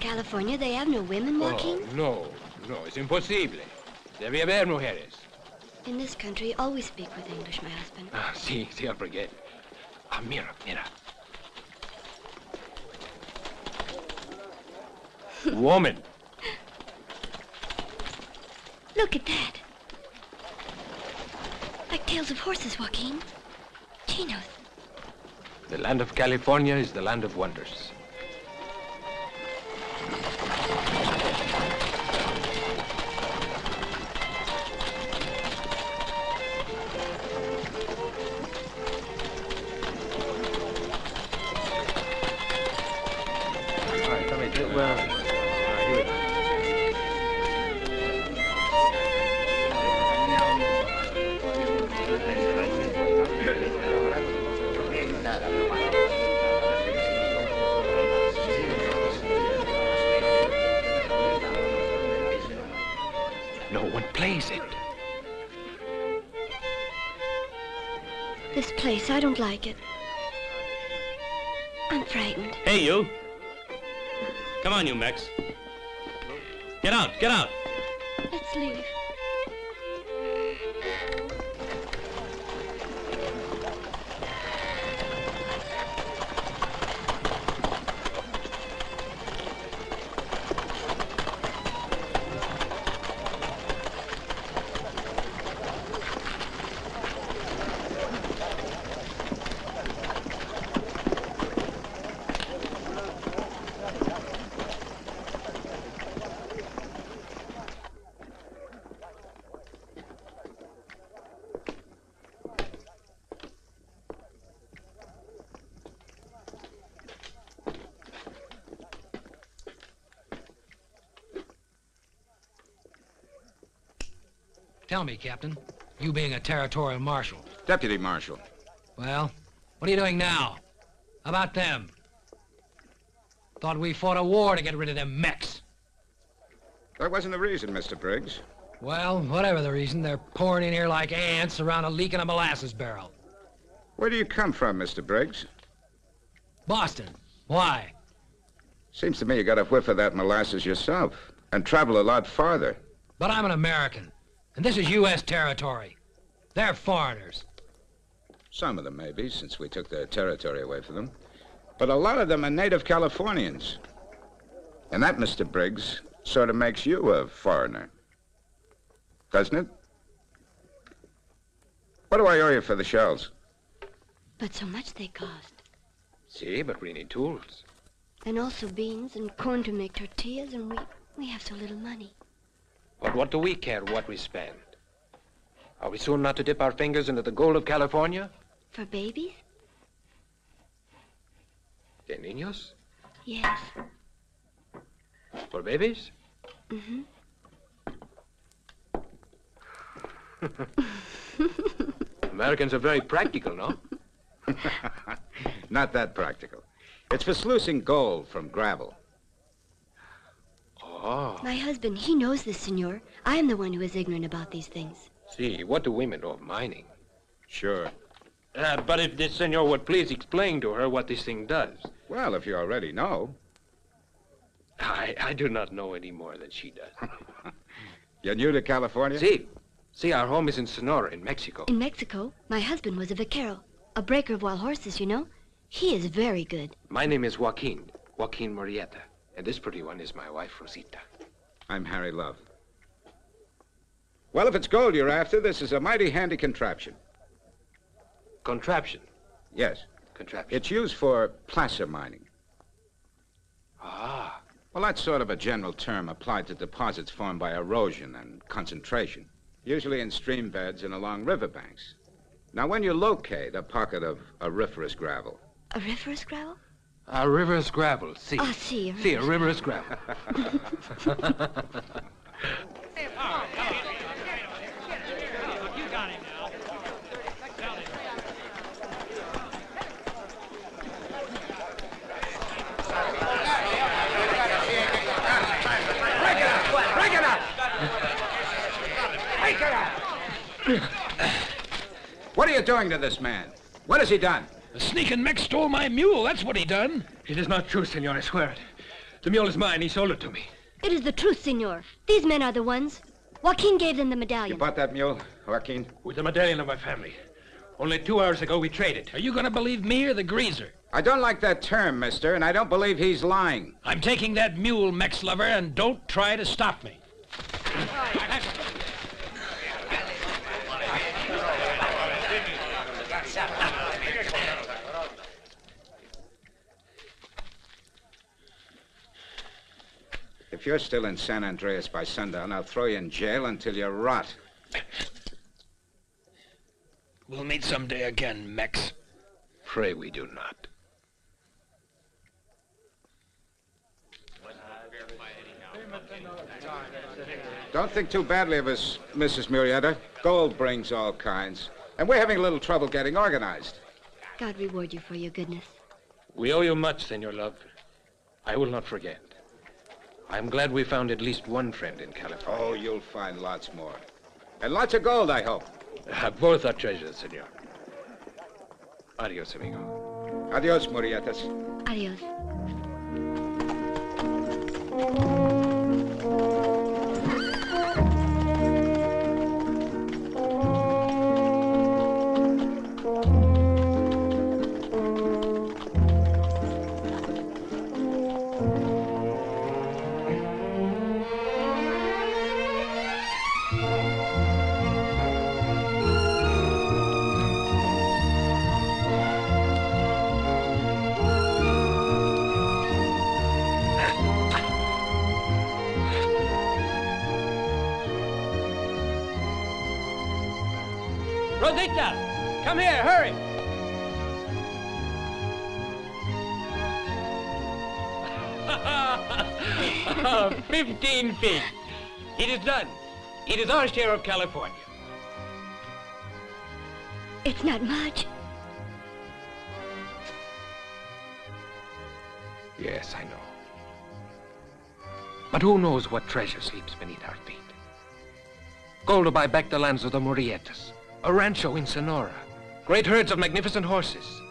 California, they have no women, Joaquin? Oh, no, it's imposible. Debe haber mujeres. In this country, always speak with English, my husband. Ah, sí, I'll forget. Ah, mira. Woman. Look at that. Like tails of horses, Joaquin. Chinos. The land of California is the land of wonders. No one plays it. This place, I don't like it. I'm frightened. Hey, you. Come on, you Mex. Get out. Let's leave. Tell me, Captain, you being a territorial marshal. Deputy Marshal. Well, what are you doing now? How about them? Thought we fought a war to get rid of them Mex. That wasn't the reason, Mr. Briggs. Well, whatever the reason, they're pouring in here like ants around a leak in a molasses barrel. Where do you come from, Mr. Briggs? Boston. Why? Seems to me you got a whiff of that molasses yourself, and travel a lot farther. But I'm an American, and this is U.S. territory. They're foreigners. Some of them, maybe, since we took their territory away from them. But a lot of them are native Californians. And that, Mr. Briggs, sort of makes you a foreigner. Doesn't it? What do I owe you for the shells? But so much they cost. See, but we need tools. And also beans and corn to make tortillas, and we have so little money. But what do we care what we spend? Are we soon not to dip our fingers into the gold of California? For babies? De niños? Yes. For babies? Mm-hmm. Americans are very practical, no? Not that practical. It's for sluicing gold from gravel. Oh. My husband, he knows this, senor. I am the one who is ignorant about these things. See, what do women know of mining? Sure. But if this senor would please explain to her what this thing does. Well, if you already know. I do not know any more than she does. You're new to California? See, our home is in Sonora, in Mexico. In Mexico, my husband was a vaquero, a breaker of wild horses, you know. He is very good. My name is Joaquin Murrieta. And this pretty one is my wife, Rosita. I'm Harry Love. Well, if it's gold you're after, this is a mighty handy contraption. Contraption? Yes. Contraption. It's used for placer mining. Ah. Well, that's sort of a general term applied to deposits formed by erosion and concentration, usually in stream beds and along riverbanks. Now, when you locate a pocket of auriferous gravel... Auriferous gravel? Auriferous gravel, see. Ah, see. See, auriferous gravel. You got him now. What are you doing to this man? What has he done? The sneaking Mex stole my mule, that's what he done. It is not true, senor, I swear it. The mule is mine. He sold it to me. It is the truth, senor. These men are the ones. Joaquin gave them the You medallion. bought that mule, Joaquin? With the medallion of my family. Only 2 hours ago, we traded. Are you going to believe me or the greaser? I don't like that term, mister, and I don't believe he's lying. I'm taking that mule, Mex lover, and don't try to stop me. If you're still in San Andreas by sundown, I'll throw you in jail until you rot. We'll meet someday again, Mex. Pray we do not. Don't think too badly of us, Mrs. Murieta. Gold brings all kinds. And we're having a little trouble getting organized. God reward you for your goodness. We owe you much, Senor Love. I will not forget. I'm glad we found at least one friend in California. Oh, you'll find lots more. And lots of gold, I hope. Both are treasures, senor. Adios, amigo. Adios, Murietas. Adios. Rosita, come here, hurry. 15 feet. It is done. It is our share of California. It's not much. Yes, I know. But who knows what treasure sleeps beneath our feet? Gold to buy back the lands of the Murietas. A rancho in Sonora. Great herds of magnificent horses.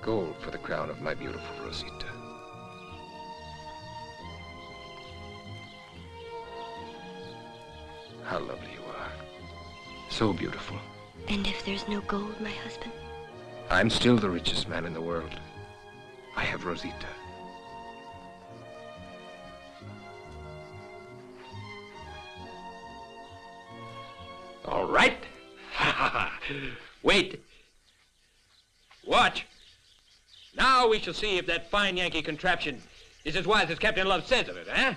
Gold for the crown of my beautiful Rosita. How lovely you are. So beautiful. And if there's no gold, my husband? I'm still the richest man in the world. I have Rosita. All right. Wait. Watch. Now we shall see if that fine Yankee contraption is as wise as Captain Love says of it, eh?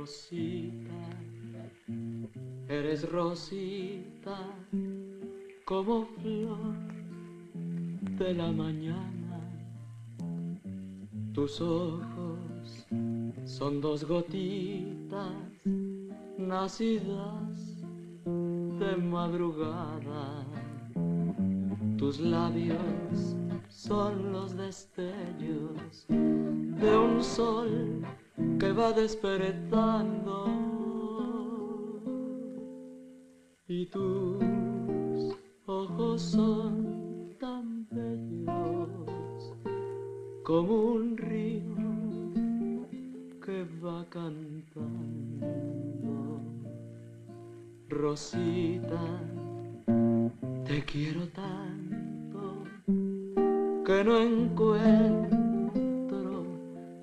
Rosita, eres rosita como flor de la mañana. Tus ojos son dos gotitas nacidas de madrugada. Tus labios son los destellos de un sol que va despertando. Y tus ojos son tan bellos como un río que va cantando. Rosita, te quiero tanto que no encuentro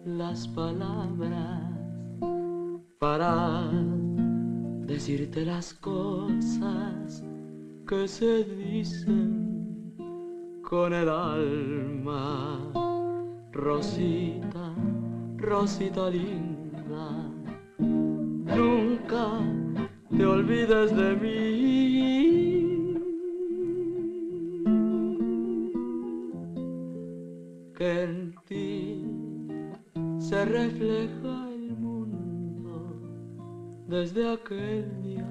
las palabras para decirte las cosas que se dicen con el alma. Rosita, Rosita linda, nunca te olvides de mí, que en ti se refleja el mundo desde aquel día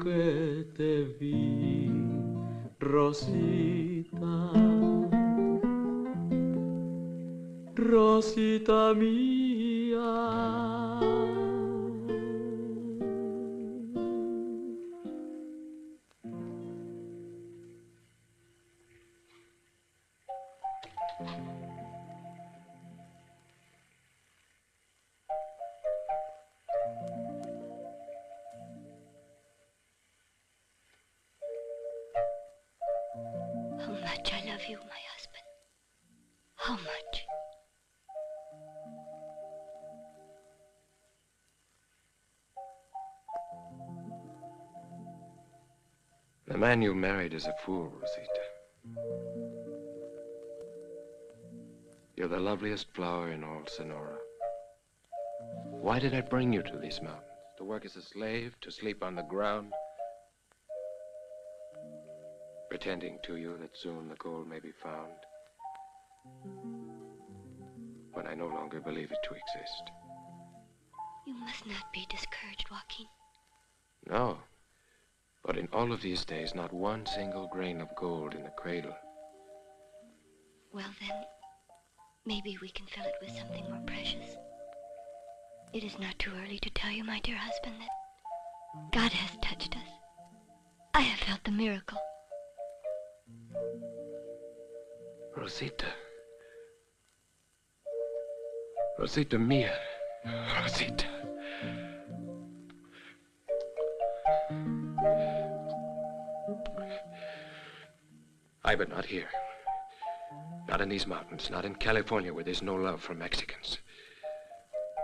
que te vi, Rosita, Rosita mía. How much I love you, my husband. How much? The man you married is a fool, Rosita. You're the loveliest flower in all Sonora. Why did I bring you to these mountains? To work as a slave, to sleep on the ground? Pretending to you that soon the gold may be found, when I no longer believe it to exist. You must not be discouraged, Joaquin. No. But in all of these days, not one single grain of gold in the cradle. Well then, maybe we can fill it with something more precious. It is not too early to tell you, my dear husband, that God has touched us. I have felt the miracle. Rosita. Rosita mia. Rosita. But not here. Not in these mountains, not in California where there's no love for Mexicans.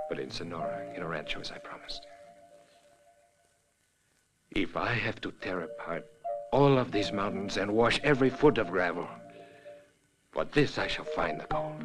But in Sonora, in a rancho as I promised. If I have to tear apart all of these mountains and wash every foot of gravel, for this I shall find the gold.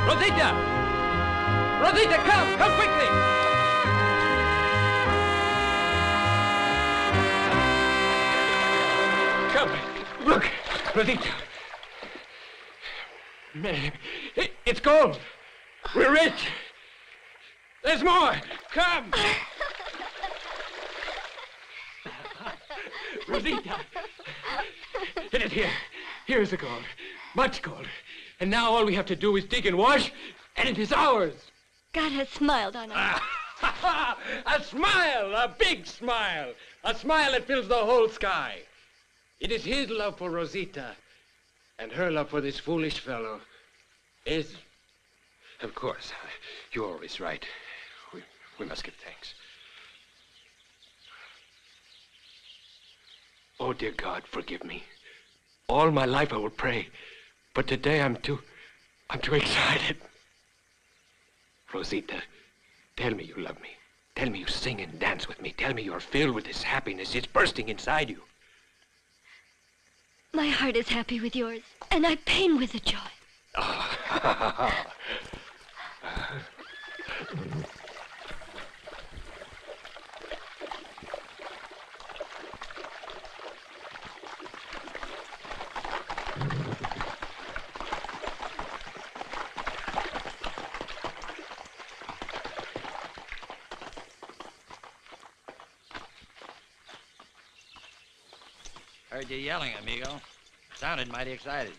Rosita! Rosita, come! Come quickly! Come! Look! Rosita! It's gold! We're rich! There's more! Come! Rosita! It is here. Here is the gold. Much gold. And now all we have to do is dig and wash, and it is ours. God has smiled on us. A smile, a big smile. A smile that fills the whole sky. It is his love for Rosita and her love for this foolish fellow is... Of course. You're always right. We must give thanks. Oh, dear God, forgive me. All my life I will pray, but today I'm too excited. Rosita, tell me you love me. Tell me you sing and dance with me. Tell me you're filled with this happiness. It's bursting inside you. My heart is happy with yours, and I pain with the joy. Heard you yelling, amigo. Sounded mighty excited,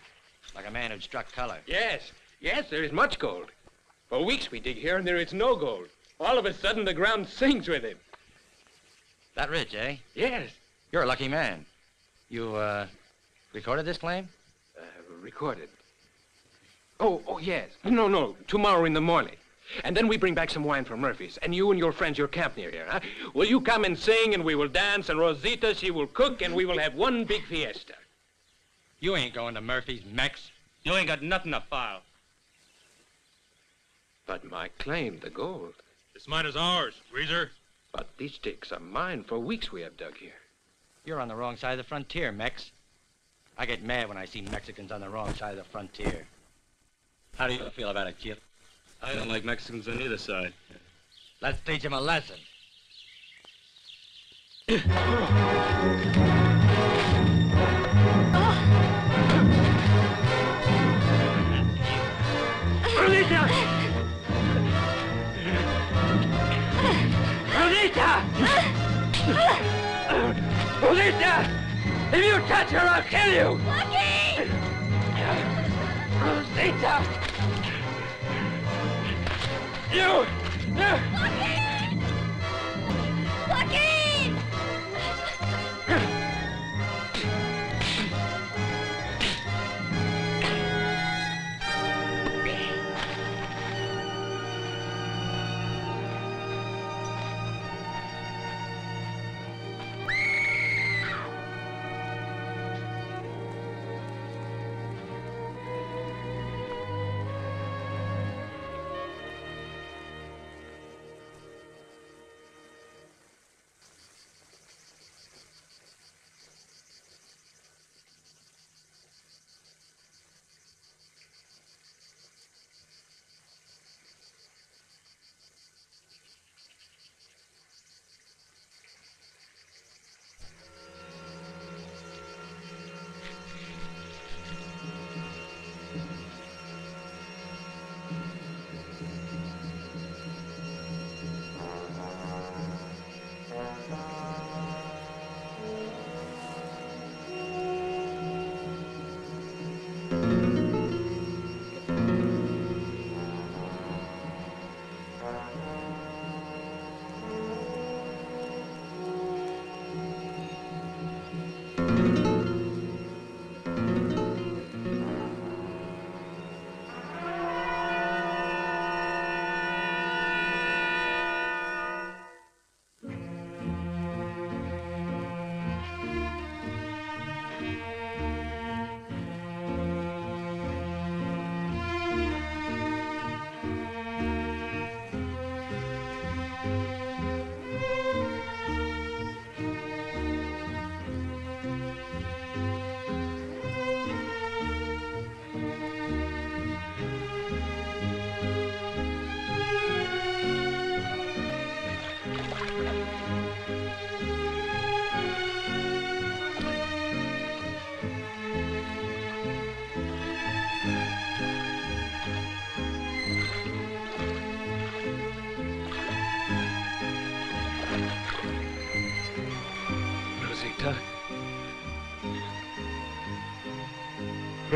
like a man who'd struck color. Yes, there is much gold. For weeks we dig here and there is no gold. All of a sudden the ground sings with it. That rich, eh? Yes. You're a lucky man. You, recorded this claim? Recorded. Oh, yes. No, tomorrow in the morning. And then we bring back some wine from Murphy's. And you and your friends, your camp near here, huh? Will you come and sing and we will dance and Rosita, she will cook and we will have one big fiesta. You ain't going to Murphy's, Mex. You ain't got nothing to file. But my claim, the gold. This mine is ours, Greaser. But these sticks are mine. For weeks we have dug here. You're on the wrong side of the frontier, Mex. I get mad when I see Mexicans on the wrong side of the frontier. How do you feel about it, Chip? I don't like Mexicans on either side. Let's teach him a lesson. Rosita! Rosita! Rosita! If you touch her, I'll kill you! Joaquin! Rosita! You! Joaquin! Joaquin!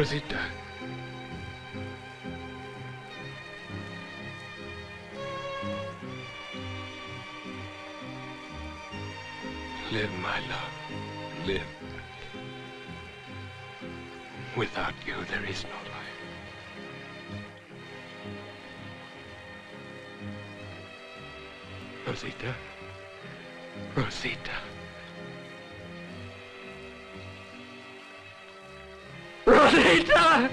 Rosita. Live, my love. Live. Without you, there is no life. Rosita. Rosita. Rosita!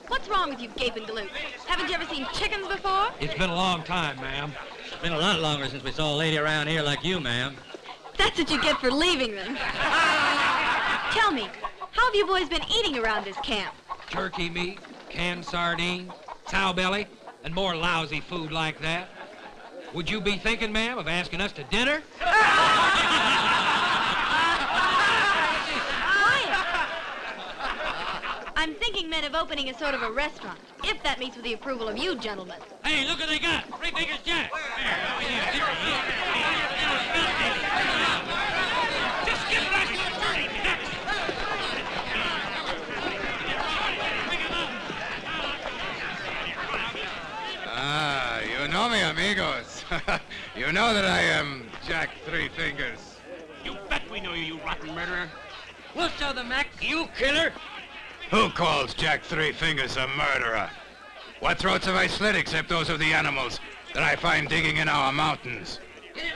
What's wrong with you gaping galoot? Haven't you ever seen chickens before? It's been a long time, ma'am. It's been a lot longer since we saw a lady around here like you, ma'am. That's what you get for leaving them. Tell me, how have you boys been eating around this camp? Turkey meat, canned sardines, cow belly, and more lousy food like that. Would you be thinking, ma'am, of asking us to dinner? I'm thinking, men, of opening a sort of a restaurant, if that meets with the approval of you gentlemen. Hey, look what they got. Three Fingers Jack. Just get back to the party. Ah, you know me, amigos. You know that I am Jack Three Fingers. You bet we know you, you rotten murderer. We'll show them, Mac. You killer. Who calls Jack Three Fingers a murderer? What throats have I slit except those of the animals that I find digging in our mountains? Get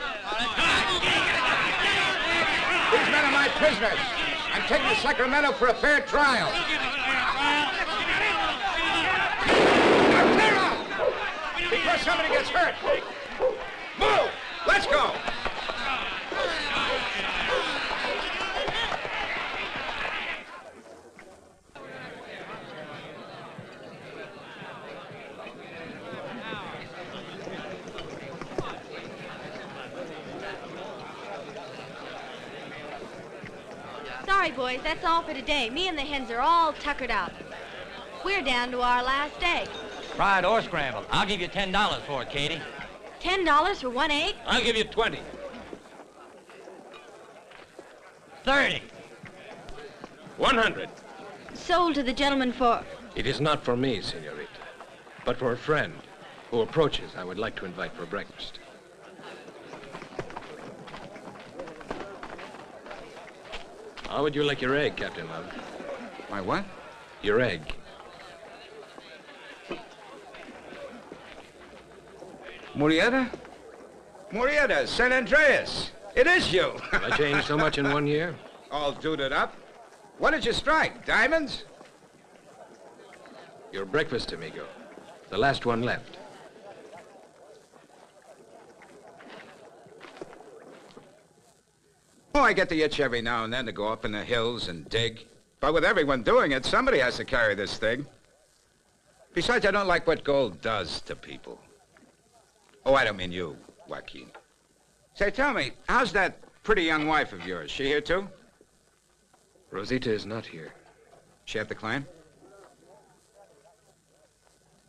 These men are my prisoners. I'm taking to Sacramento for a fair trial. Now clear out! Before somebody gets hurt. Move! Let's go! Sorry, boys, that's all for today. Me and the hens are all tuckered out. We're down to our last egg. Fried or scrambled. I'll give you $10 for it, Katie. $10 for one egg? I'll give you 20. 30. 100. Sold to the gentleman for... It is not for me, senorita, but for a friend who approaches I would like to invite for breakfast. How would you like your egg, Captain Love? My what? Your egg. Murieta? Murieta, San Andreas. It is you. Have I changed so much in 1 year? All duded up. What did you strike? Diamonds? Your breakfast, amigo. The last one left. Oh, I get the itch every now and then to go up in the hills and dig. But with everyone doing it, somebody has to carry this thing. Besides, I don't like what gold does to people. Oh, I don't mean you, Joaquin. Say, tell me, how's that pretty young wife of yours? She here, too? Rosita is not here. She at the claim?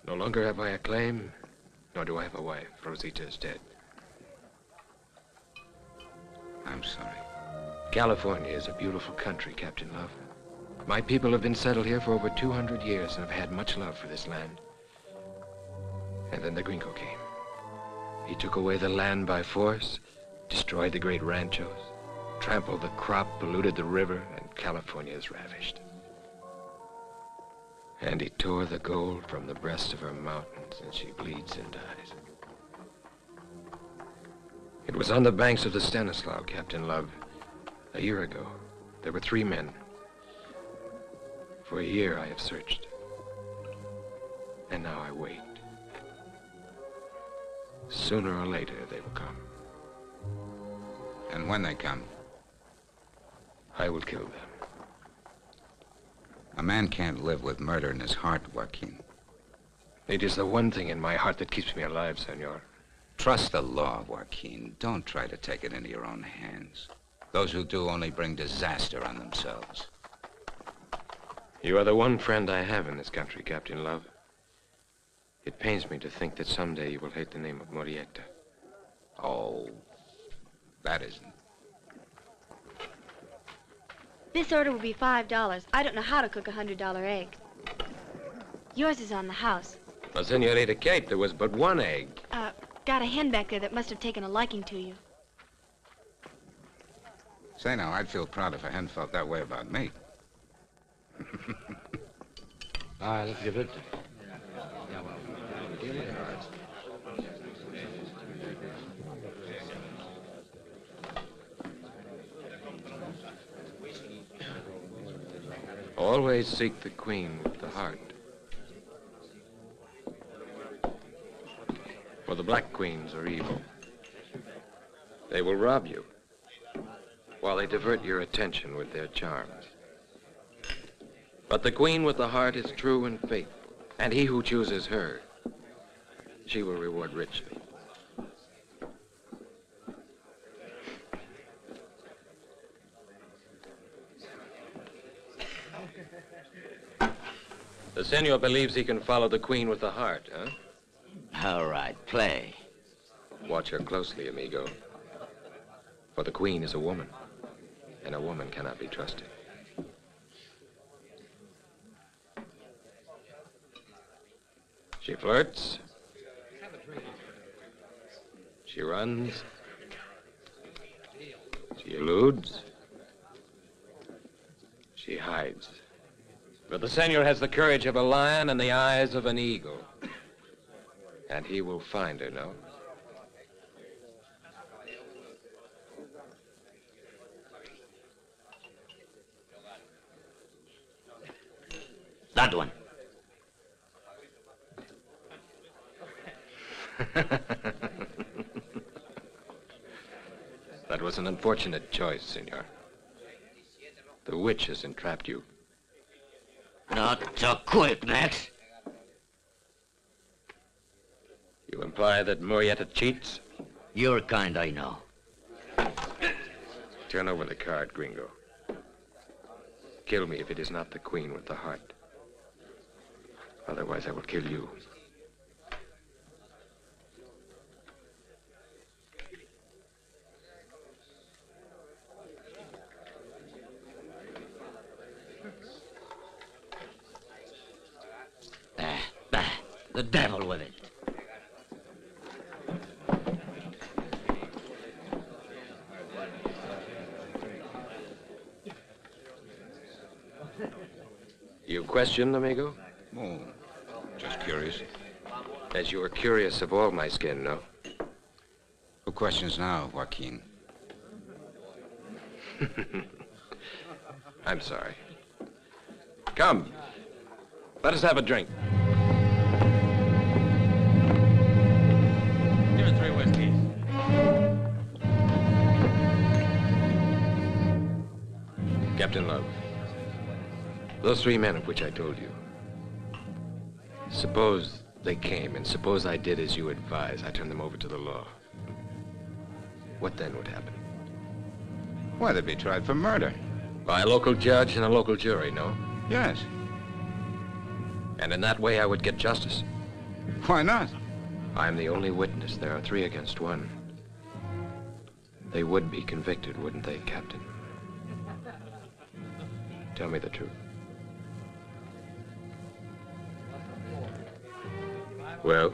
No longer have I a claim, nor do I have a wife. Rosita is dead. I'm sorry. California is a beautiful country, Captain Love. My people have been settled here for over 200 years and have had much love for this land. And then the gringo came. He took away the land by force, destroyed the great ranchos, trampled the crop, polluted the river, and California is ravished. And he tore the gold from the breast of her mountains, and she bleeds and dies. It was on the banks of the Stanislaw, Captain Love. A year ago, there were 3 men. For a year I have searched. And now I wait. Sooner or later, they will come. And when they come? I will kill them. A man can't live with murder in his heart, Joaquin. It is the one thing in my heart that keeps me alive, senor. Trust the law, Joaquin. Don't try to take it into your own hands. Those who do only bring disaster on themselves. You are the one friend I have in this country, Captain Love. It pains me to think that someday you will hate the name of Murieta. Oh, that isn't. This order will be $5. I don't know how to cook a $100 egg. Yours is on the house. Well, Senorita Kate, there was but 1 egg. Got a hen back there that must have taken a liking to you. Say now, I'd feel proud if a hen felt that way about me. All right, let's give it. Always seek the queen with the heart. For the black queens are evil. They will rob you while they divert your attention with their charms. But the queen with the heart is true and faithful, and he who chooses her, she will reward richly. The senor believes he can follow the queen with the heart, huh? All right, play. Watch her closely, amigo. For the queen is a woman, and a woman cannot be trusted. She flirts. She runs. She eludes. She hides. But the senor has the courage of a lion and the eyes of an eagle. And he will find her, no? That one. That was an unfortunate choice, senor. The witch has entrapped you. Not so quick, Max. You imply that Murieta cheats? Your kind, I know. Turn over the card, gringo. Kill me if it is not the queen with the heart. Otherwise, I will kill you. The devil with it. You questioned, amigo? Oh, just curious. As you were curious of all my skin, no? Who questions now, Joaquin? I'm sorry. Come. Let us have a drink. Give us 3 whiskeys. Captain Love, those 3 men of which I told you, suppose they came, and suppose I did as you advise, I turned them over to the law. What then would happen? Why, they'd be tried for murder. By a local judge and a local jury, no? Yes. And in that way, I would get justice. Why not? I'm the only witness. There are 3 against 1. They would be convicted, wouldn't they, Captain? Tell me the truth. Well?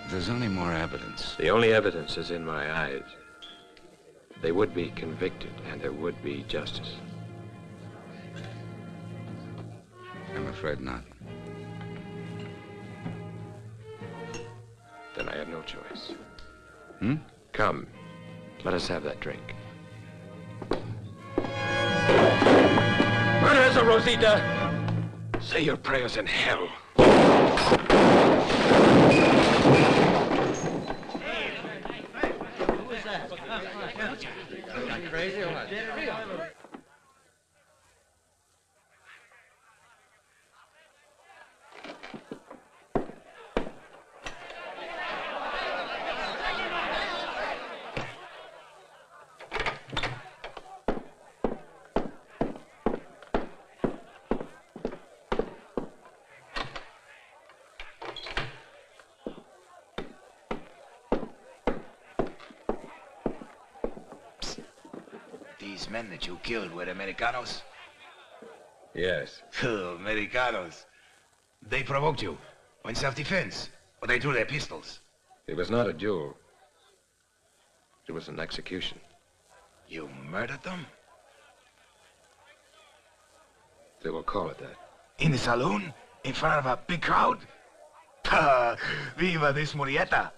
There's only more evidence. The only evidence is in my eyes. They would be convicted, and there would be justice. I'm afraid not. Then I have no choice. Hmm? Come, let us have that drink. Murderous, Rosita! Say your prayers in hell. Who is that? Crazy or what? These men that you killed were Americanos? Yes. Americanos. They provoked you in self-defense, or they drew their pistols. It was not a duel. It was an execution. You murdered them? They will call it that. In the saloon? In front of a big crowd? Viva this Murieta!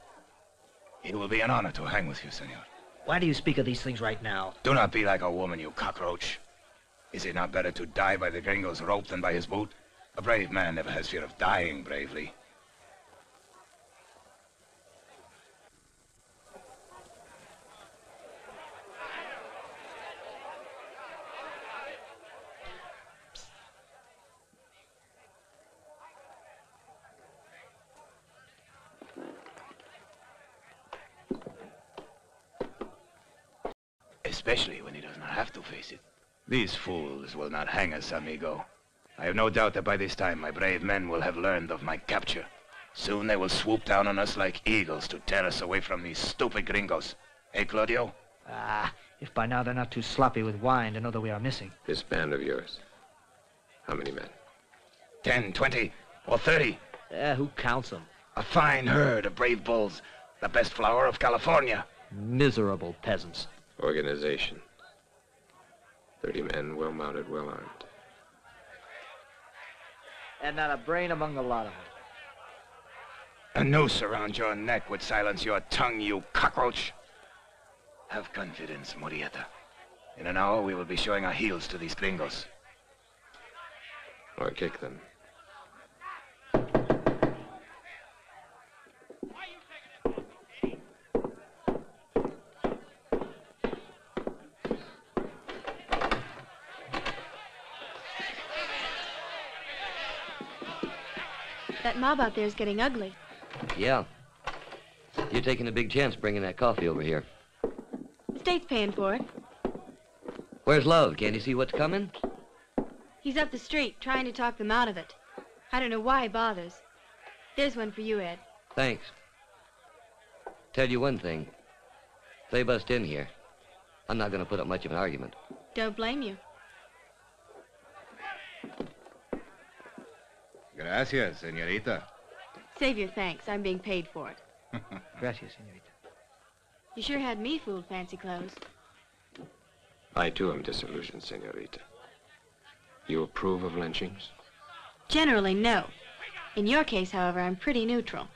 It will be an honor to hang with you, senor. Why do you speak of these things right now? Do not be like a woman, you cockroach. Is it not better to die by the gringo's rope than by his boot? A brave man never has fear of dying bravely. Especially when he does not have to face it. These fools will not hang us, amigo. I have no doubt that by this time my brave men will have learned of my capture. Soon they will swoop down on us like eagles to tear us away from these stupid gringos. Eh, Claudio? Ah, if by now they're not too sloppy with wine to know that we are missing. This band of yours, how many men? 10, 20, or 30. Who counts them? A fine herd of brave bulls. The best flower of California. Miserable peasants. Organization. 30 men, well mounted, well armed. And not a brain among the lot of them. A noose around your neck would silence your tongue, you cockroach. Have confidence, Murieta. In an hour, we will be showing our heels to these gringos. Or kick them. That mob out there is getting ugly. Yeah. You're taking a big chance bringing that coffee over here. The state's paying for it. Where's Love? Can't he see what's coming? He's up the street, trying to talk them out of it. I don't know why he bothers. There's one for you, Ed. Thanks. Tell you one thing. If they bust in here, I'm not going to put up much of an argument. Don't blame you. Gracias, señorita. Save your thanks. I'm being paid for it. Gracias, señorita. You sure had me fooled, fancy clothes. I, too, am disillusioned, señorita. You approve of lynchings? Generally, no. In your case, however, I'm pretty neutral.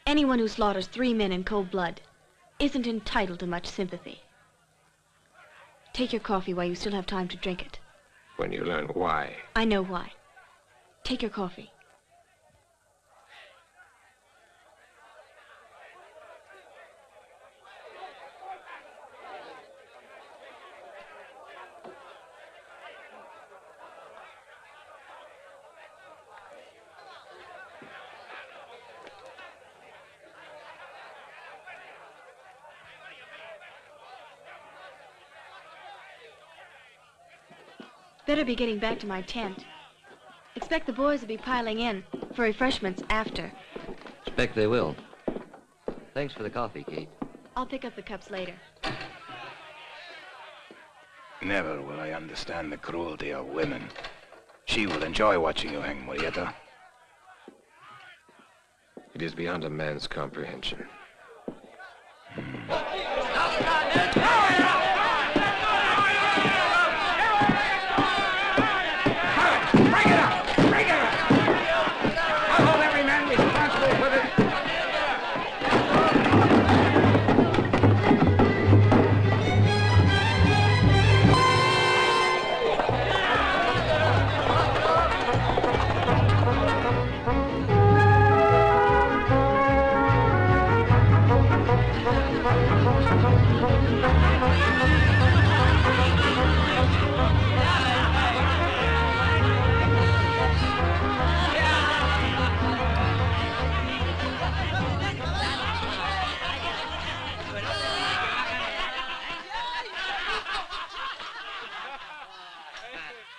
Anyone who slaughters 3 men in cold blood isn't entitled to much sympathy. Take your coffee while you still have time to drink it. When you learn why. I know why. Take your coffee. Better be getting back to my tent. Expect the boys will be piling in for refreshments after. Expect they will. Thanks for the coffee, Kate. I'll pick up the cups later. Never will I understand the cruelty of women. She will enjoy watching you hang, Murieta. It is beyond a man's comprehension.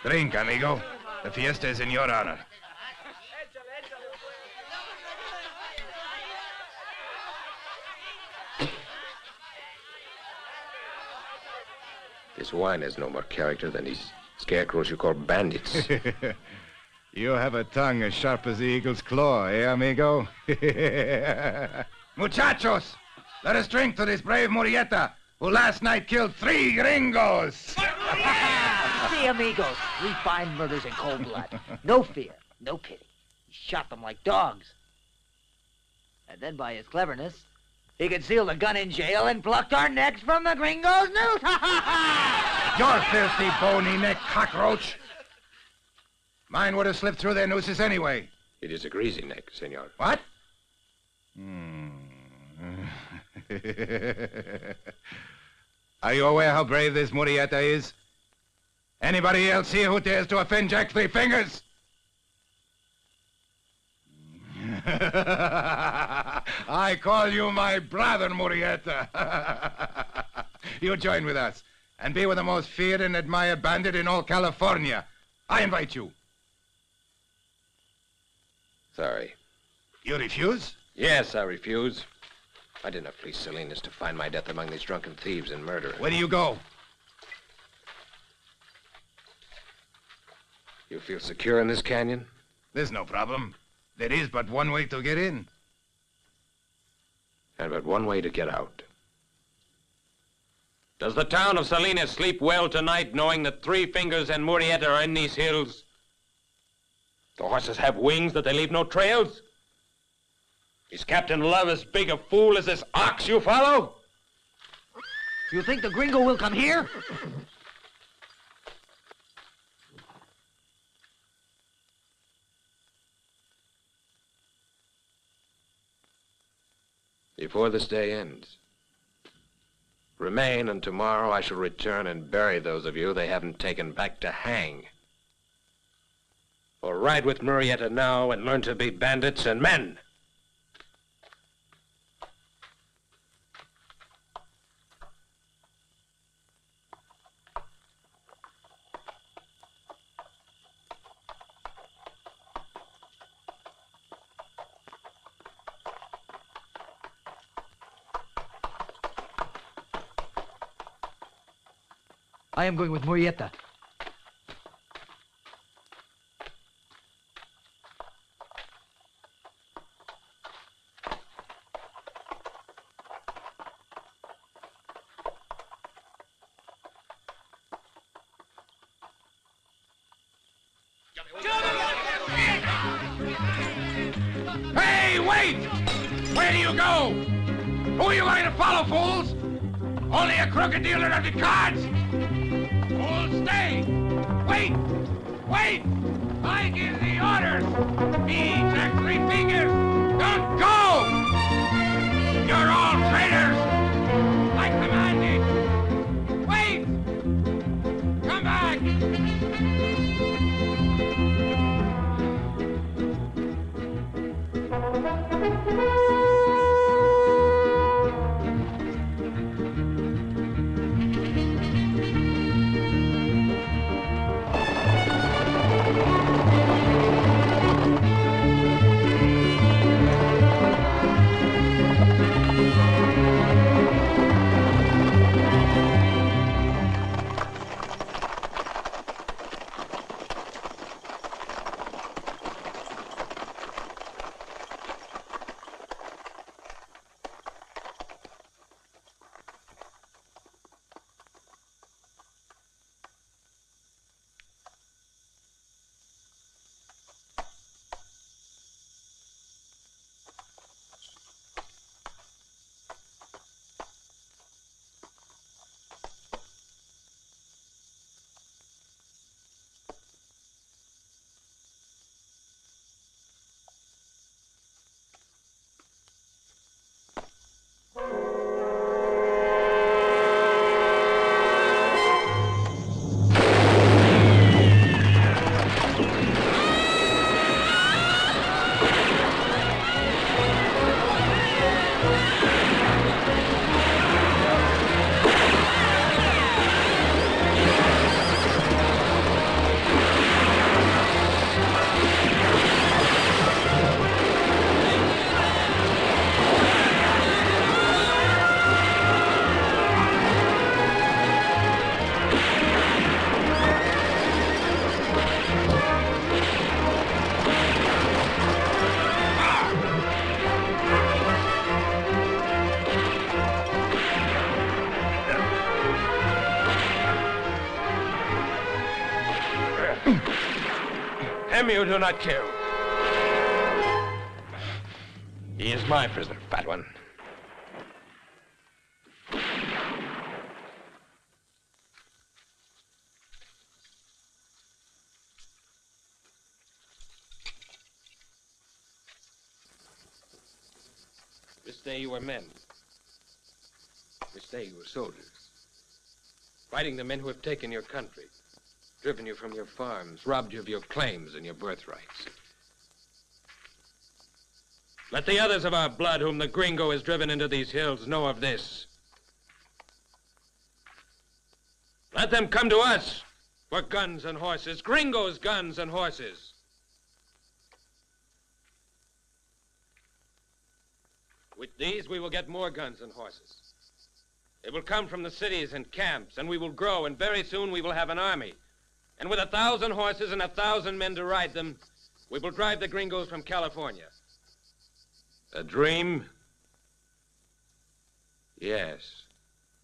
Drink, amigo. The fiesta is in your honor. This wine has no more character than these scarecrows you call bandits. You have a tongue as sharp as the eagle's claw, eh, amigo? Muchachos, let us drink to this brave Murieta, who last night killed 3 gringos. See, amigos, 3 fine murders in cold blood. No fear, no pity. He shot them like dogs. And then by his cleverness, he concealed a gun in jail and plucked our necks from the gringo's noose. You're filthy, bony-necked cockroach. Mine would have slipped through their nooses anyway. It is a greasy neck, senor. What? Are you aware how brave this Murieta is? Anybody else here who dares to offend Jack Three Fingers? I call you my brother, Murieta. You join with us and be with the most feared and admired bandit in all California. I invite you. Sorry. You refuse? Yes, I refuse. I did not flee Salinas to find my death among these drunken thieves and murderers. Where do you go? You feel secure in this canyon? There's no problem. There is but one way to get in. And but one way to get out. Does the town of Salinas sleep well tonight, knowing that Three Fingers and Murieta are in these hills? The horses have wings that they leave no trails? Is Captain Love as big a fool as this ox you follow? You think the gringo will come here? before this day ends. Remain, and tomorrow I shall return and bury those of you they haven't taken back to hang. Or ride with Murrieta now and learn to be bandits and men. I am going with Murieta. Hey, wait! Where do you go? Who are you going to follow, fools? Only a crooked dealer of the cards? Fools, stay! Wait! Wait! I give the orders! Each at 3 fingers! Don't go! You're all traitors! I commanded! Wait! Come back! Him you do not kill. He is my prisoner, fat one. This day you were men. This day you were soldiers. Fighting the men who have taken your country, driven you from your farms, robbed you of your claims and your birthrights. Let the others of our blood whom the gringo has driven into these hills know of this. Let them come to us for guns and horses, gringos' guns and horses. With these, we will get more guns and horses. They will come from the cities and camps, and we will grow, and very soon we will have an army. And with 1,000 horses and 1,000 men to ride them, we will drive the gringos from California. A dream? Yes,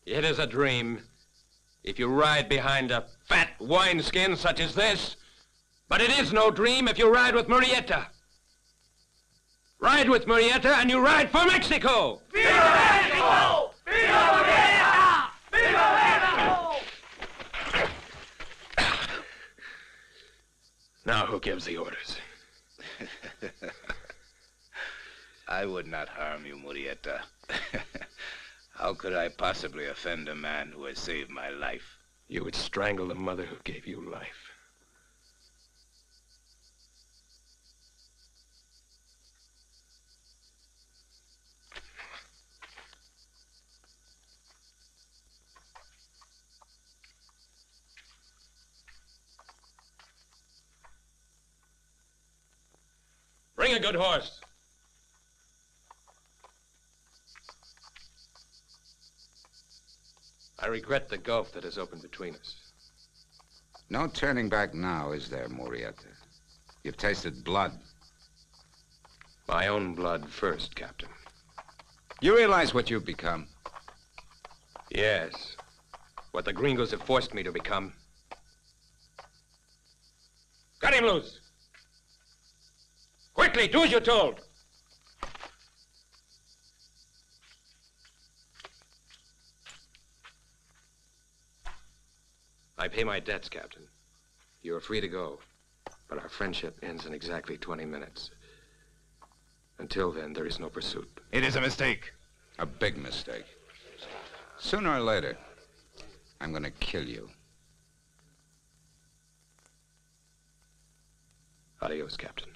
it is a dream. If you ride behind a fat wineskin such as this, but it is no dream if you ride with Murieta. Ride with Murieta and you ride for Mexico! Viva Mexico! Viva Murieta! Viva Mexico! Now who gives the orders? I would not harm you, Murieta. How could I possibly offend a man who has saved my life? You would strangle the mother who gave you life. Bring a good horse. I regret the gulf that has opened between us. No turning back now, is there, Murieta? You've tasted blood. My own blood first, Captain. You realize what you've become? Yes. What the gringos have forced me to become. Cut him loose. Quickly, do as you're told. I pay my debts, Captain. You are free to go, but our friendship ends in exactly 20 minutes. Until then, there is no pursuit. It is a mistake. A big mistake. Sooner or later, I'm gonna kill you. Adios, Captain.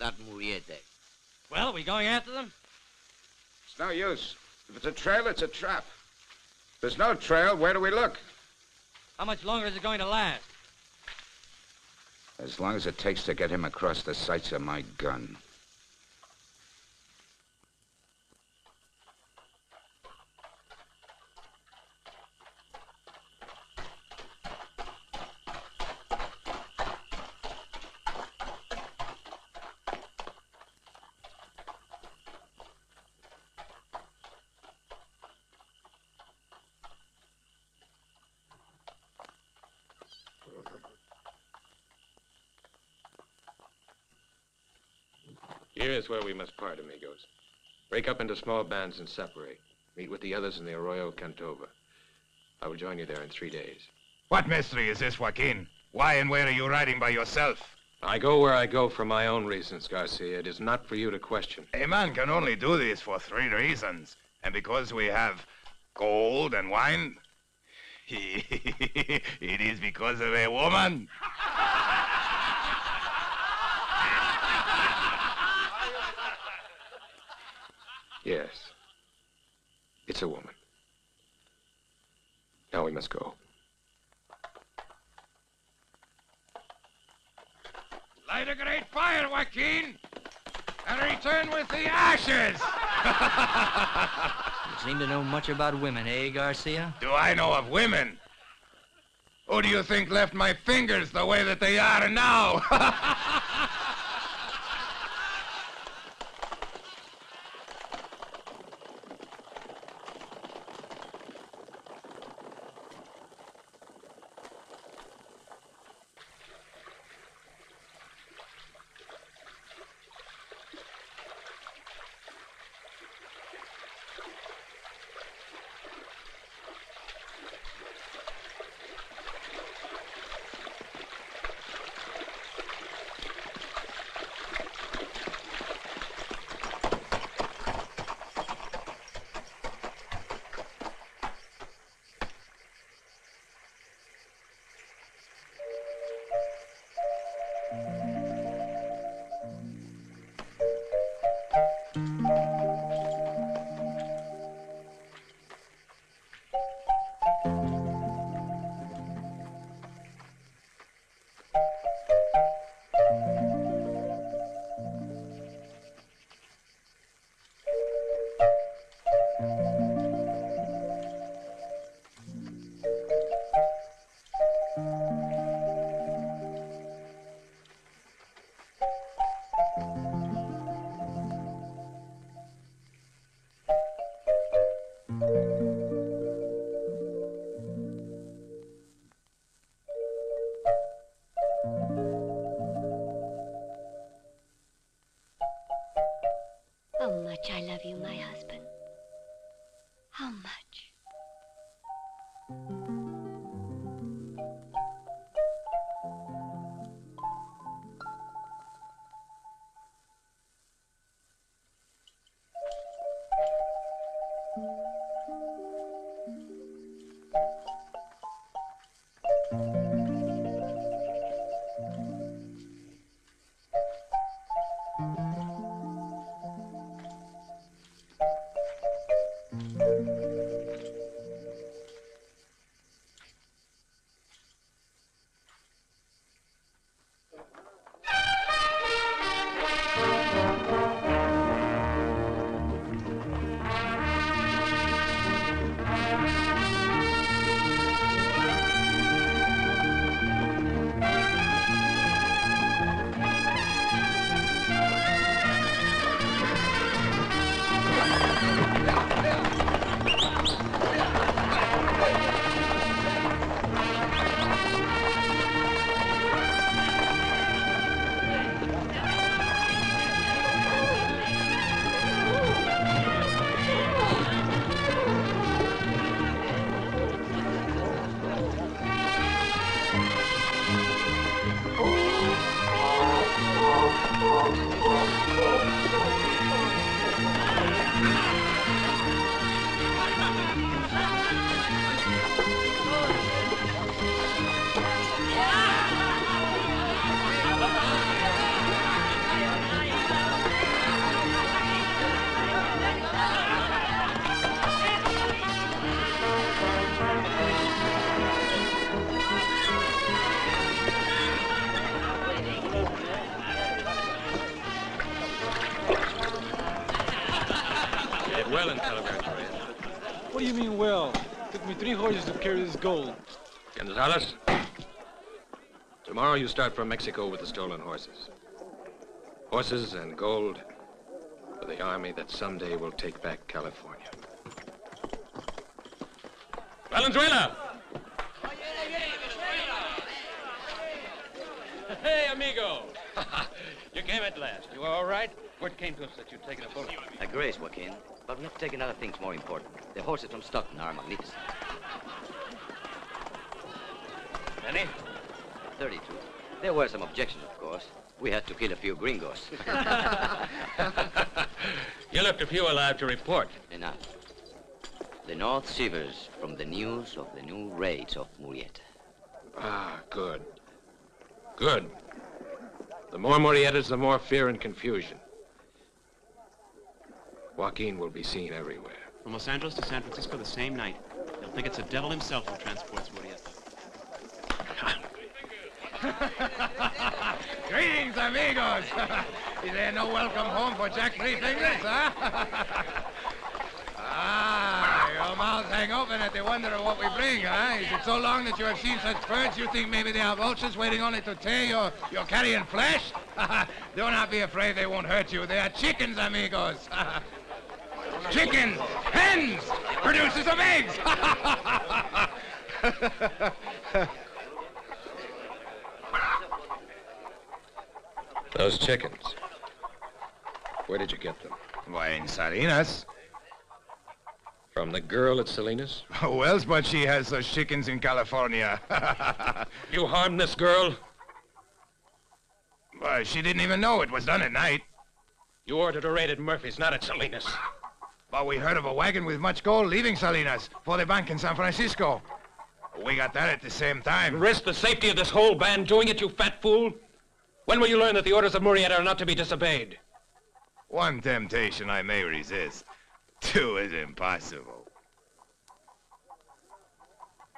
that Murieta. Well, are we going after them? It's no use. If it's a trail, it's a trap. If there's no trail, where do we look? How much longer is it going to last? As long as it takes to get him across the sights of my gun. Here is where we must part, amigos. Break up into small bands and separate. Meet with the others in the Arroyo Cantova. I will join you there in 3 days. What mystery is this, Joaquin? Why and where are you riding by yourself? I go where I go for my own reasons, Garcia. It is not for you to question. A man can only do this for 3 reasons. And because we have gold and wine, it is because of a woman. Yes. It's a woman. Now we must go. Light a great fire, Joaquin, and return with the ashes. You seem to know much about women, eh, Garcia? Do I know of women? Who do you think left my fingers the way that they are now? How much I love you, my husband. How much? well in Calaveras. What do you mean, well? Took me 3 horses to carry this gold. Gonzales, tomorrow you start for Mexico with the stolen horses. Horses and gold for the army that someday will take back California. Valenzuela! Hey, amigo. You came at last. You all right? Word came to us that you'd taken a bullet. A grace, Joaquin. But we have to take another things more important. The horses from Stockton are magnificent. Any? 32. There were some objections, of course. We had to kill a few gringos. You left a few alive to report. Enough. The North shivers from the news of the new raids of Murieta. Ah, good. Good. The more Murrietas, the more fear and confusion. Joaquin will be seen everywhere. From Los Angeles to San Francisco the same night. They'll think it's the devil himself who transports Murieta. Greetings, amigos. Is there no welcome home for Jack Three Fingers, huh? Your mouths hang open at the wonder of what we bring, huh? Is it so long that you have seen such birds you think maybe they are vultures waiting only to tear your carrion flesh? Do not be afraid, they won't hurt you. They are chickens, amigos. Chickens, hens, producers of eggs. Those chickens. Where did you get them? Why, in Salinas. From the girl at Salinas? Who else but she has those chickens in California? You harmed this girl? Why, she didn't even know it was done at night. You ordered a raid at Murphy's, not at Salinas. But we heard of a wagon with much gold leaving Salinas for the bank in San Francisco. We got that at the same time. Risk the safety of this whole band doing it, you fat fool? When will you learn that the orders of Murieta are not to be disobeyed? One temptation I may resist. 2 is impossible.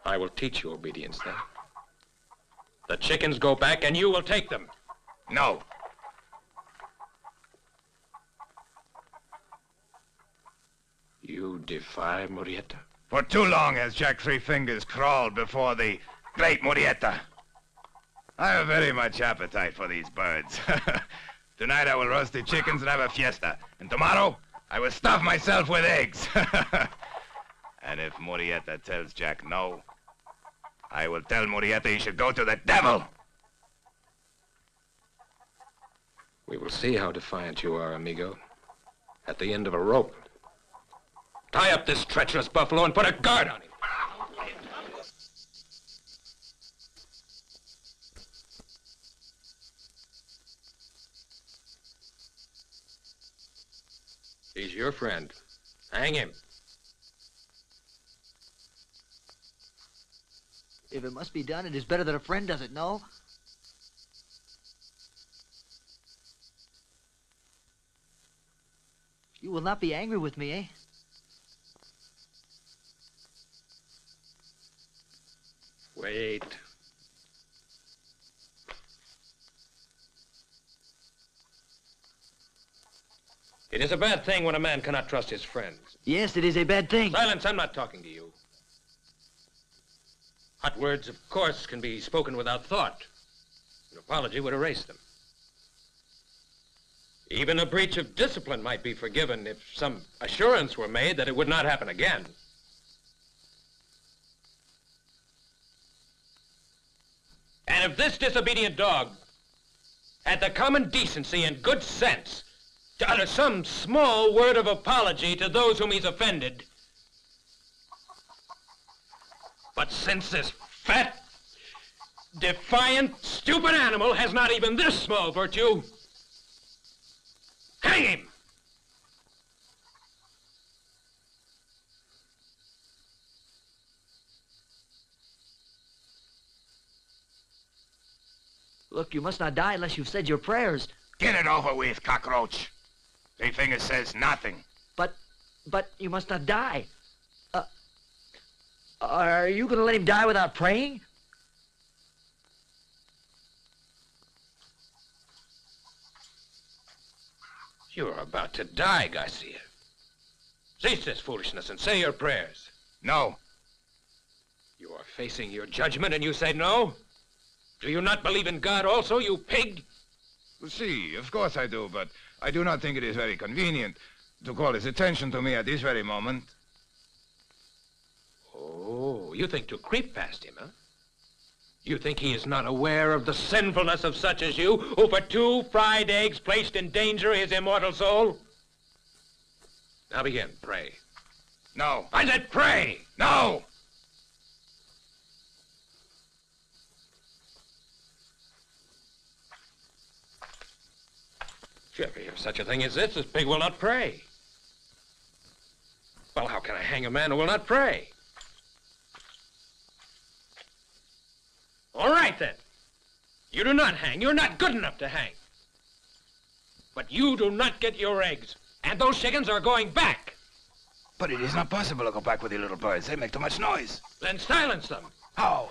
I will teach you obedience then. The chickens go back and you will take them. No. You defy Murieta? For too long has Jack Three Fingers crawled before the great Murieta. I have very much appetite for these birds. Tonight I will roast the chickens and have a fiesta. And tomorrow I will stuff myself with eggs. And if Murieta tells Jack no, I will tell Murieta he should go to the devil. We will see how defiant you are, amigo. At the end of a rope. Tie up this treacherous buffalo and put a guard on him. He's your friend. Hang him. If it must be done, it is better that a friend does it, no? You will not be angry with me, eh? Wait. It is a bad thing when a man cannot trust his friends. Yes, it is a bad thing. Silence, I'm not talking to you. Hot words, of course, can be spoken without thought. An apology would erase them. Even a breach of discipline might be forgiven if some assurance were made that it would not happen again. And if this disobedient dog had the common decency and good sense to utter some small word of apology to those whom he's offended. But since this fat, defiant, stupid animal has not even this small virtue, hang him! Look, you must not die unless you've said your prayers. Get it over with, cockroach. Three Fingers says nothing. But you must not die. Are you going to let him die without praying? You're about to die, Garcia. Cease this foolishness and say your prayers. No. You are facing your judgment and you say no? Do you not believe in God also, you pig? See, of course I do, but I do not think it is very convenient to call his attention to me at this very moment. Oh, you think to creep past him, huh? You think he is not aware of the sinfulness of such as you, who for 2 fried eggs placed in danger his immortal soul? Now begin, pray. No. I said pray! No! If you ever hear such a thing as this pig will not pray. Well, how can I hang a man who will not pray? All right, then. You do not hang. You're not good enough to hang. But you do not get your eggs. And those chickens are going back. But it is not possible to go back with the little birds. They make too much noise. Then silence them. How?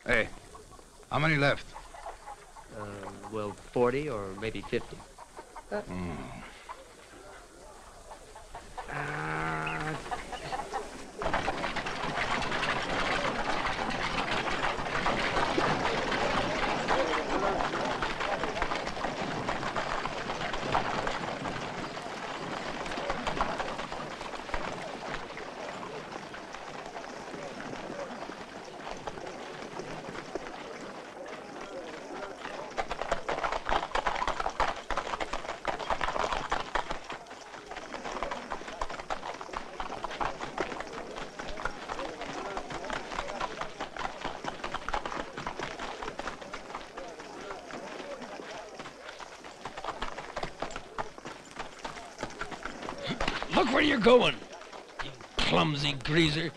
Hey, how many left? Well, 40 or maybe 50. Look where you're going, you clumsy greaser.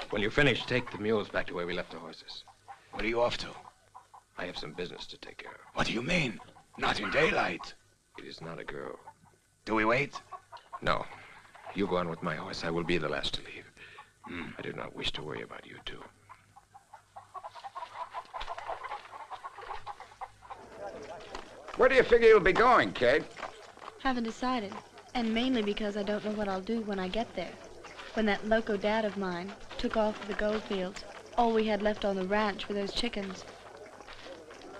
When you finish, take the mules back to where we left the horses. What are you off to? I have some business to take care of. What do you mean? Not in daylight. It is not a girl. Do we wait? No. You go on with my horse. I will be the last to leave. I do not wish to worry about you two. Where do you figure you'll be going, Kate? Haven't decided. And mainly because I don't know what I'll do when I get there. When that loco dad of mine took off for the gold fields, all we had left on the ranch were those chickens.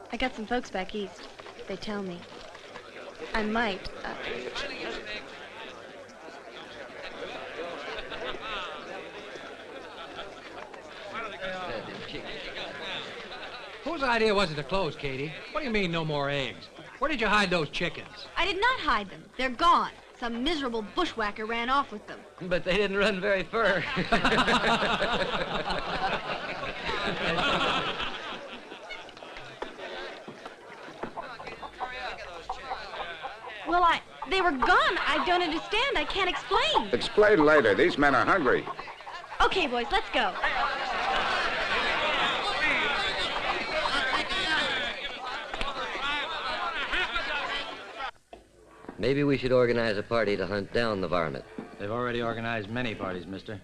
I got some folks back east. They tell me. I might, Whose idea was it to close, Katie? What do you mean, no more eggs? Where did you hide those chickens? I did not hide them. They're gone. Some miserable bushwhacker ran off with them. But they didn't run very far. Well, they were gone. I don't understand. I can't explain. Explain later. These men are hungry. Okay, boys, let's go. Maybe we should organize a party to hunt down the varmint. They've already organized many parties, mister.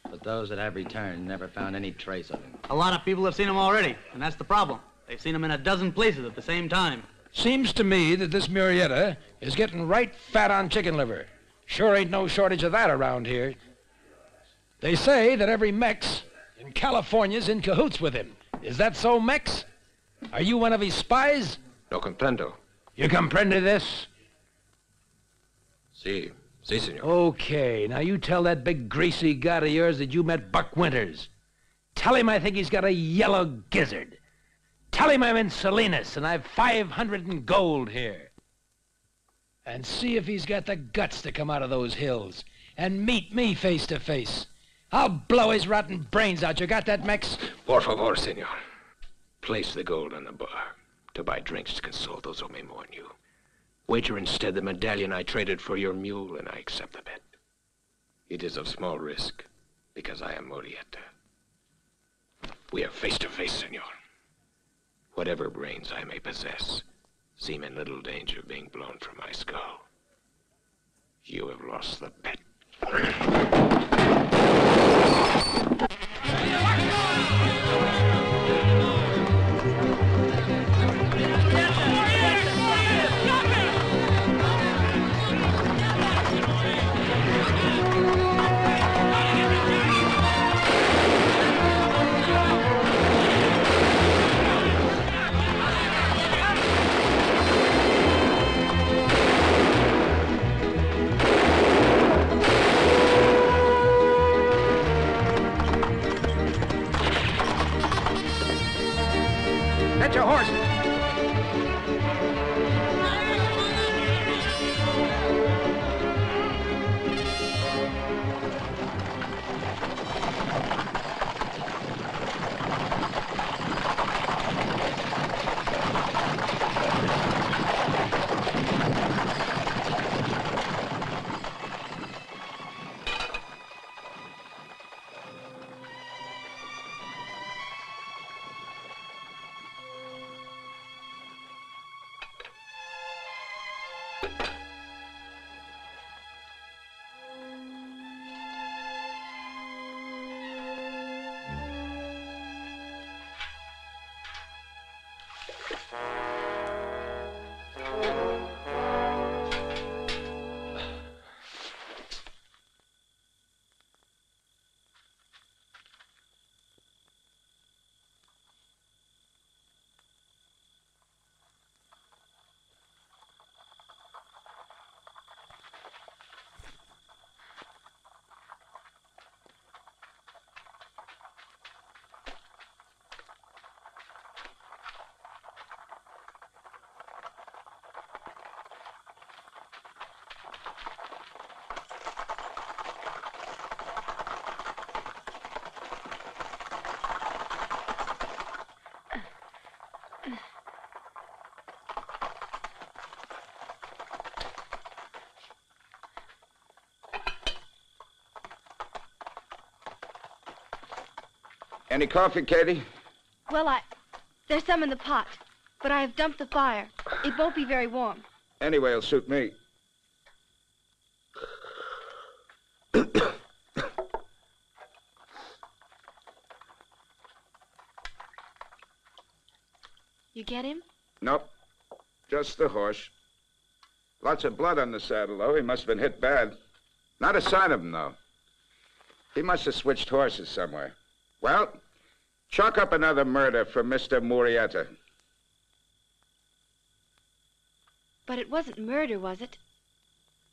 But those that have returned never found any trace of him. A lot of people have seen him already, and that's the problem. They've seen him in a dozen places at the same time. Seems to me that this Murieta is getting right fat on chicken liver. Sure ain't no shortage of that around here. They say that every Mex in California's in cahoots with him. Is that so, Mex? Are you one of his spies? No comprendo. You comprende this? Si, senor. Okay, now you tell that big greasy god of yours that you met Buck Winters. Tell him I think he's got a yellow gizzard. Tell him I'm in Salinas and I've 500 in gold here. and see if he's got the guts to come out of those hills and meet me face to face. I'll blow his rotten brains out. You got that, Mex? Por favor, senor. Place the gold on the bar to buy drinks to console those who may mourn you. Wager instead the medallion I traded for your mule, and I accept the bet. It is of small risk, because I am Murieta. We are face to face, senor. Whatever brains I may possess seem in little danger of being blown from my skull. You have lost the bet. Get your horses. Any coffee, Katie? Well, there's some in the pot, but I have dumped the fire. It won't be very warm. Anyway, it'll suit me. You get him? Nope. Just the horse. Lots of blood on the saddle, though. He must have been hit bad. Not a sign of him, though. He must have switched horses somewhere. Well, chalk up another murder for Mr. Murieta. But it wasn't murder, was it?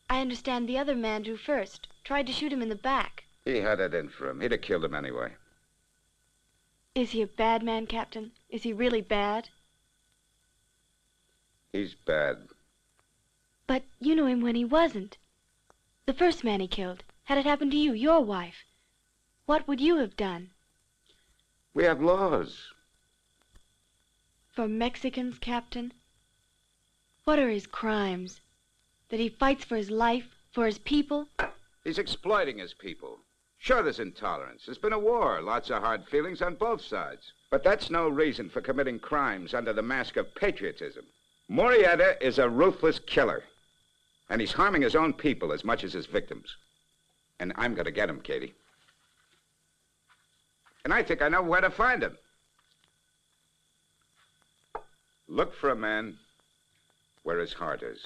I understand the other man drew first, tried to shoot him in the back. He had it in for him. He'd have killed him anyway. Is he a bad man, Captain? Is he really bad? He's bad. But you knew him when he wasn't. The first man he killed. Had it happened to you, your wife, what would you have done? We have laws. For Mexicans, Captain? What are his crimes? That he fights for his life, for his people? He's exploiting his people. Sure, there's intolerance. There's been a war, lots of hard feelings on both sides. But that's no reason for committing crimes under the mask of patriotism. Murieta is a ruthless killer. And he's harming his own people as much as his victims. And I'm gonna get him, Katie. And I think I know where to find him. Look for a man where his heart is.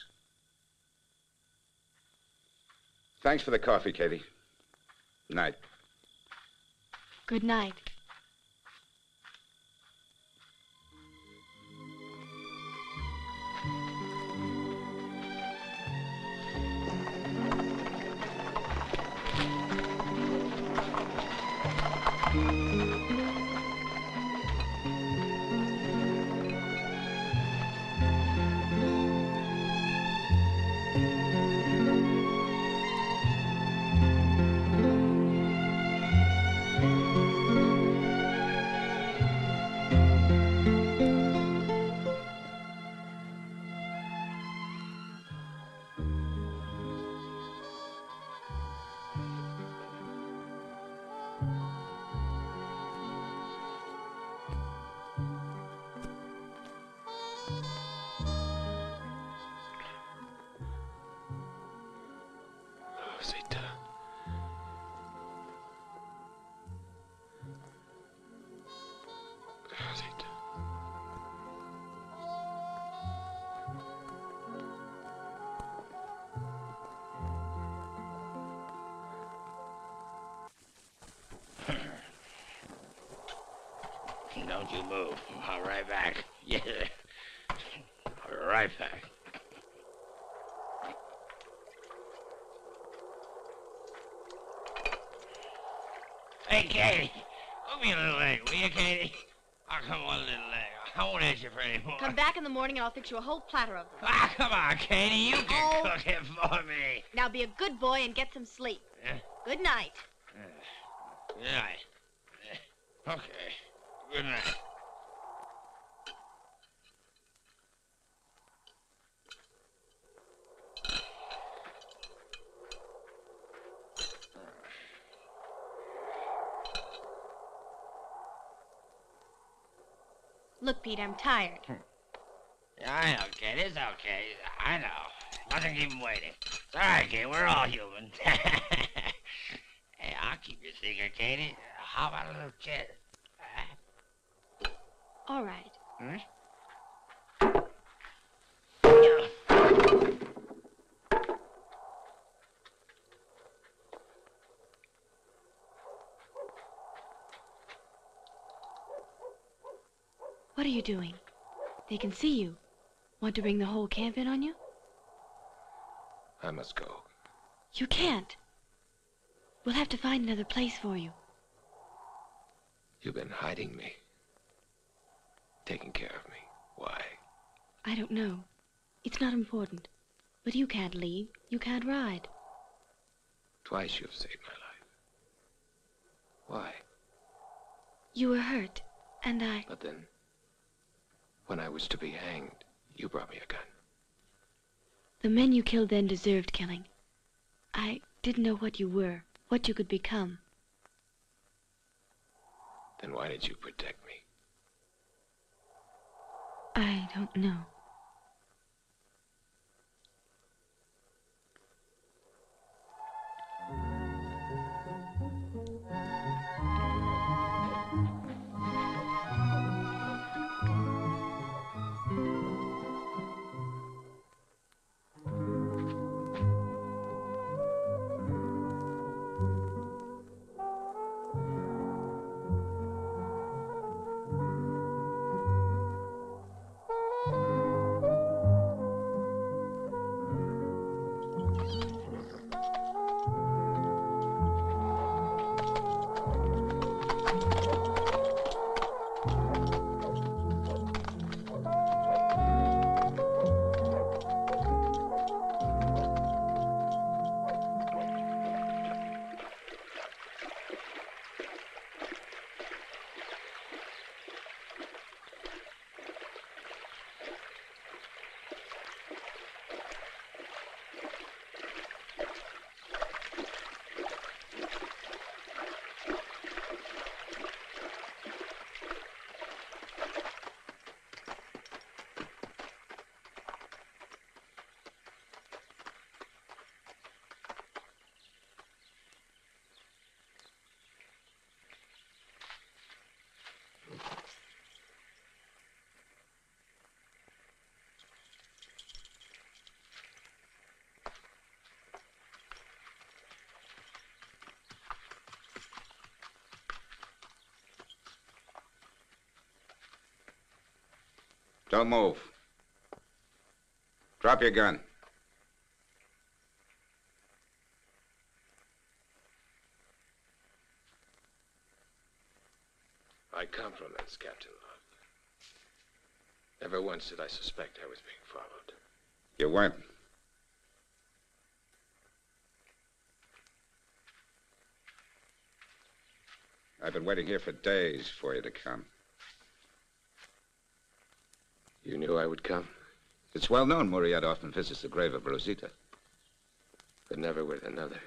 Thanks for the coffee, Katie. Night. Good night. don't you move. I'll be right back. Yeah. I'll be right back. Hey, Katie. Move me a little leg, will you, Katie? Oh, come on, little leg. I won't ask you for any more. Come back in the morning and I'll fix you a whole platter of them. Ah, come on, Katie. You can cook it for me. Now be a good boy and get some sleep. Yeah? Good night. Good night. Okay. Good night. Look, Pete, I'm tired. I know, kid. It's okay. I know. Nothing keep him waiting. It's all right, kid. We're all human. Hey, I'll keep your secret, Katie. How about a little kiss? All right. Hmm? What are you doing? They can see you. Want to bring the whole camp in on you? I must go. You can't. We'll have to find another place for you. You've been hiding me. Taking care of me. Why? I don't know. It's not important. But you can't leave. You can't ride. Twice you've saved my life. Why? You were hurt, and I... But then, when I was to be hanged, you brought me a gun. The men you killed then deserved killing. I didn't know what you were, what you could become. Then why did you protect me? I don't know. Don't move. Drop your gun. I compliments Captain Love. Never once did I suspect I was being followed. You weren't. I've been waiting here for days for you to come. You knew I would come? It's well known Murieta often visits the grave of Rosita. But never with another.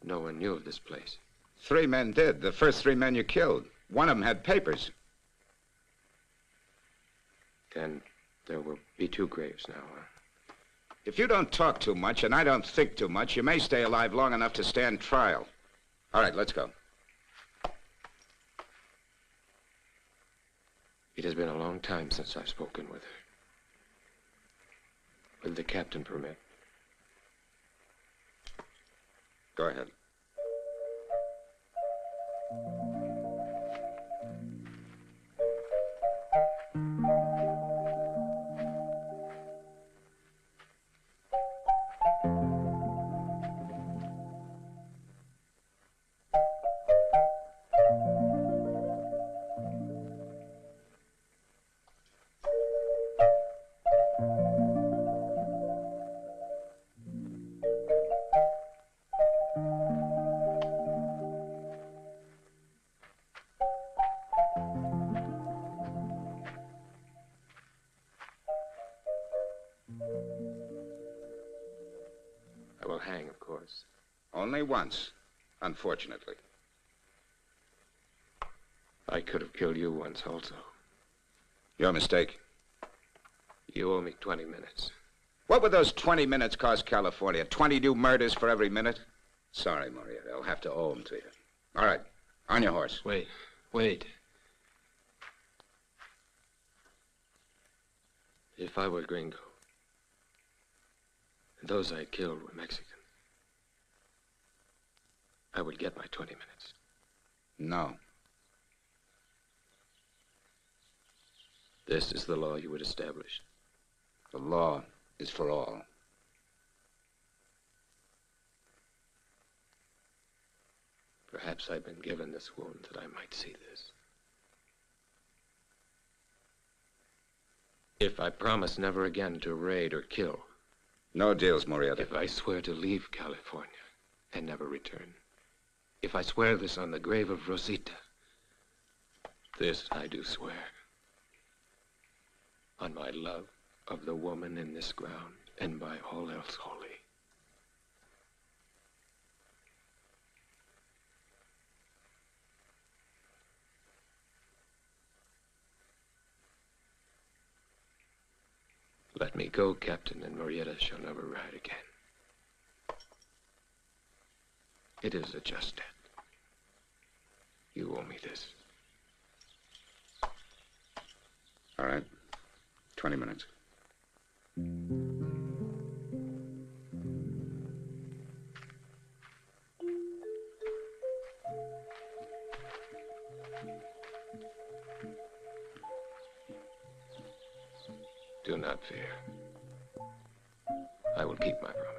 No one knew of this place. 3 men did. The first 3 men you killed. One of them had papers. Then there will be 2 graves now, huh? If you don't talk too much and I don't think too much, you may stay alive long enough to stand trial. All right, let's go. It has been a long time since I've spoken with her. Will the captain permit? Go ahead. I will hang, of course. Only once, unfortunately. I could have killed you once also. Your mistake. You owe me 20 minutes. What would those 20 minutes cost California? 20 new murders for every minute? Sorry, Murieta. I'll have to owe them to you. All right. On your horse. Wait. If I were gringo, and those I killed were Mexican, I would get my 20 minutes. No. This is the law you would establish. The law is for all. Perhaps I've been given this wound that I might see this. If I promise never again to raid or kill. No deals, Murieta. If I swear to leave California and never return. If I swear this on the grave of Rosita. This I do swear. On my love of the woman in this ground and by all else holy. Let me go, Captain, and Murieta shall never ride again. It is a just debt. You owe me this. All right. 20 minutes. Do not fear. I will keep my promise.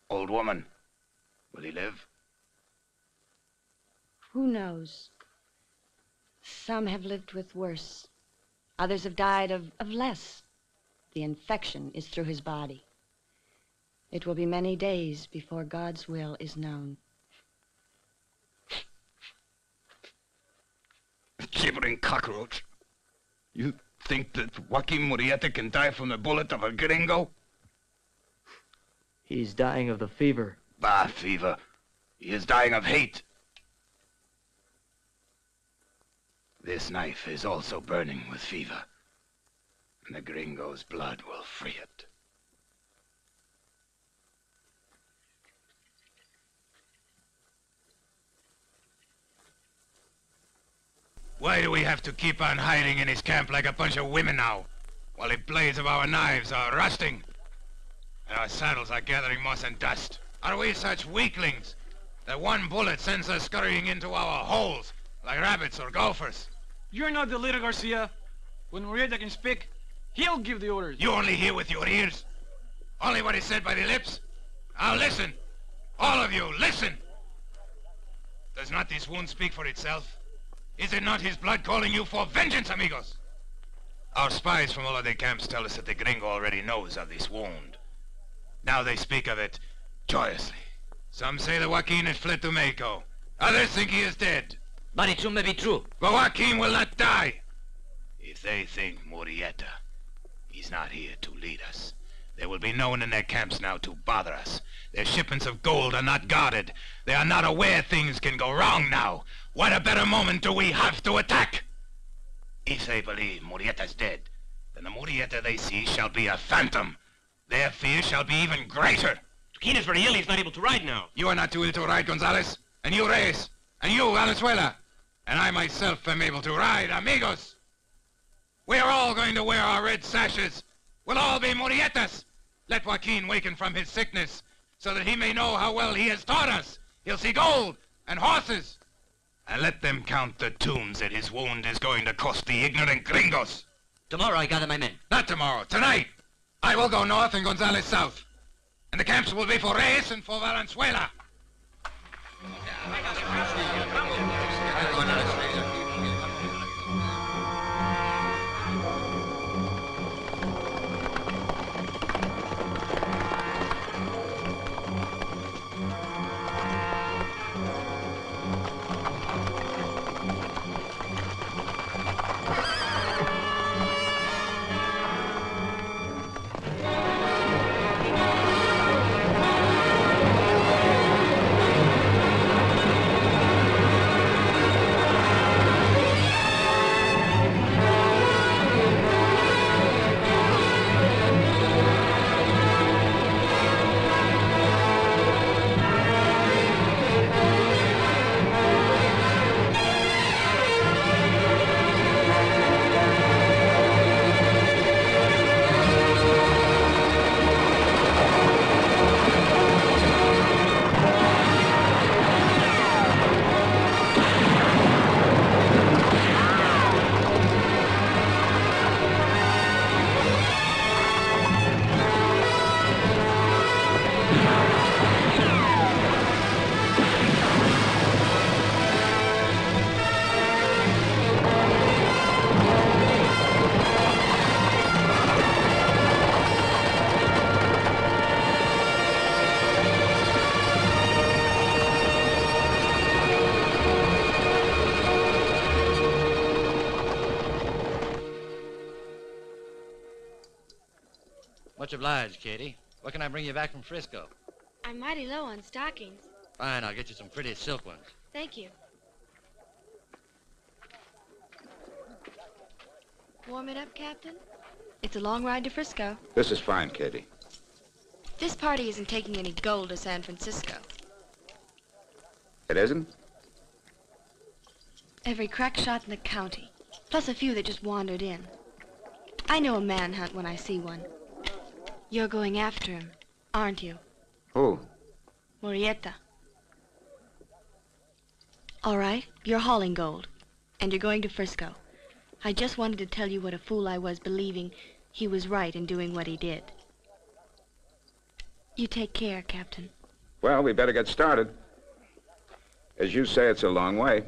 Old woman, will he live? Who knows? Some have lived with worse. Others have died of less. The infection is through his body. It will be many days before God's will is known. Gibbering cockroach. You think that Joaquin Murrieta can die from the bullet of a gringo? He's dying of the fever. Bah, fever. He is dying of hate. This knife is also burning with fever, and the gringo's blood will free it. Why do we have to keep on hiding in his camp like a bunch of women now, while the blades of our knives are rusting, and our saddles are gathering moss and dust? Are we such weaklings that one bullet sends us scurrying into our holes like rabbits or gophers? You're not the leader, Garcia. When Murieta can speak, he'll give the orders. You only hear with your ears? Only what is said by the lips? Now listen! All of you, listen! Does not this wound speak for itself? Is it not his blood calling you for vengeance, amigos? Our spies from all of the camps tell us that the gringo already knows of this wound. Now they speak of it joyously. Some say that Joaquin has fled to Mexico. Others think he is dead. But it soon may be true. But Joaquin will not die. If they think Murieta, he's not here to lead us. There will be no one in their camps now to bother us. Their shipments of gold are not guarded. They are not aware things can go wrong now. What a better moment do we have to attack? If they believe Murieta's dead, then the Murieta they see shall be a phantom. Their fear shall be even greater. Joaquin is very ill. He's not able to ride now. You are not too ill to ride, Gonzalez. And you, Reyes. And you, Valenzuela. And I myself am able to ride, amigos. We are all going to wear our red sashes. We'll all be Murietas. Let Joaquin waken from his sickness, so that he may know how well he has taught us. He'll see gold and horses. And let them count the tombs that his wound is going to cost the ignorant gringos. Tomorrow I gather my men. Not tomorrow, tonight. I will go north and Gonzalez south. And the camps will be for Reyes and for Valenzuela. Much obliged, Katie. What can I bring you back from Frisco? I'm mighty low on stockings. Fine, I'll get you some pretty silk ones. Thank you. Warm it up, Captain. It's a long ride to Frisco. This is fine, Katie. This party isn't taking any gold to San Francisco. It isn't? Every crack shot in the county, plus a few that just wandered in. I know a manhunt when I see one. You're going after him, aren't you? Who? Murieta. All right, you're hauling gold, and you're going to Frisco. I just wanted to tell you what a fool I was believing he was right in doing what he did. You take care, Captain. Well, we better get started. As you say, it's a long way.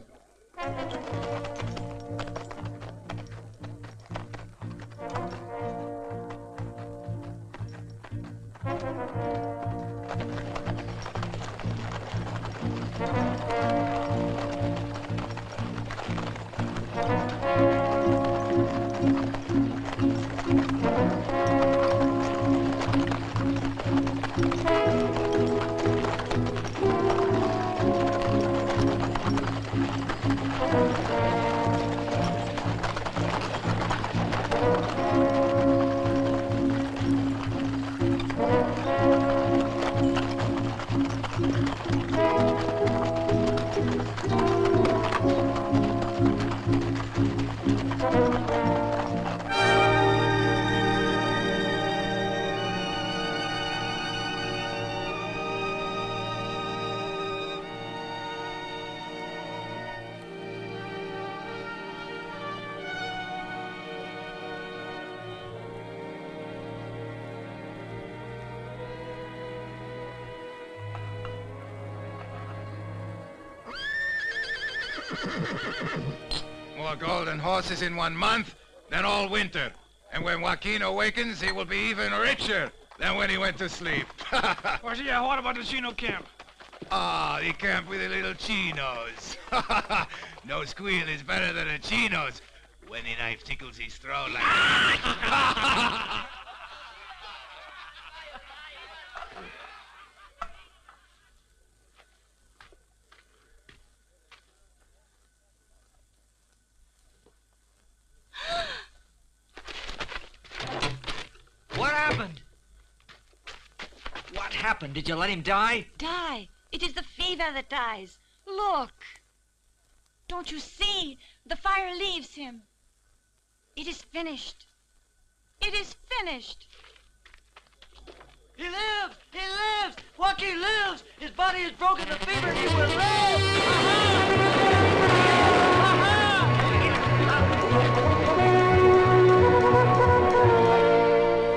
More gold and horses in 1 month than all winter. And when Joaquin awakens, he will be even richer than when he went to sleep. Garcia, what about the Chino camp? Ah, the camp with the little chinos. No squeal is better than a chino's when the knife tickles his throat like that. happened? Did you let him die? Die? It is the fever that dies. Look. Don't you see? The fire leaves him. It is finished. It is finished. He lives! He lives! Joaquin lives! His body is broken, the fever, he will live!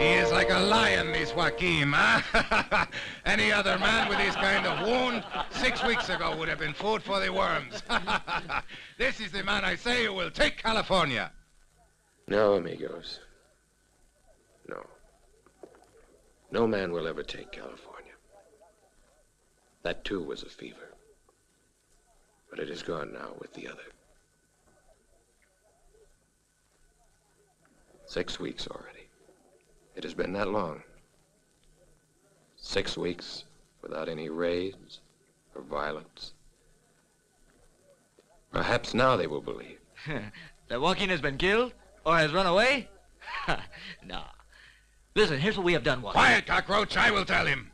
He is like a lion, this Joaquin, huh? Any other man with his kind of wound 6 weeks ago would have been food for the worms. This is the man I say who will take California. No, amigos. No. No man will ever take California. That, too, was a fever. But it is gone now with the other. 6 weeks already. It has been that long. 6 weeks without any raids or violence. Perhaps now they will believe. That Joaquin has been killed? Or has run away? No. Listen, here's what we have done, Joaquin. Quiet, cockroach, I will tell him.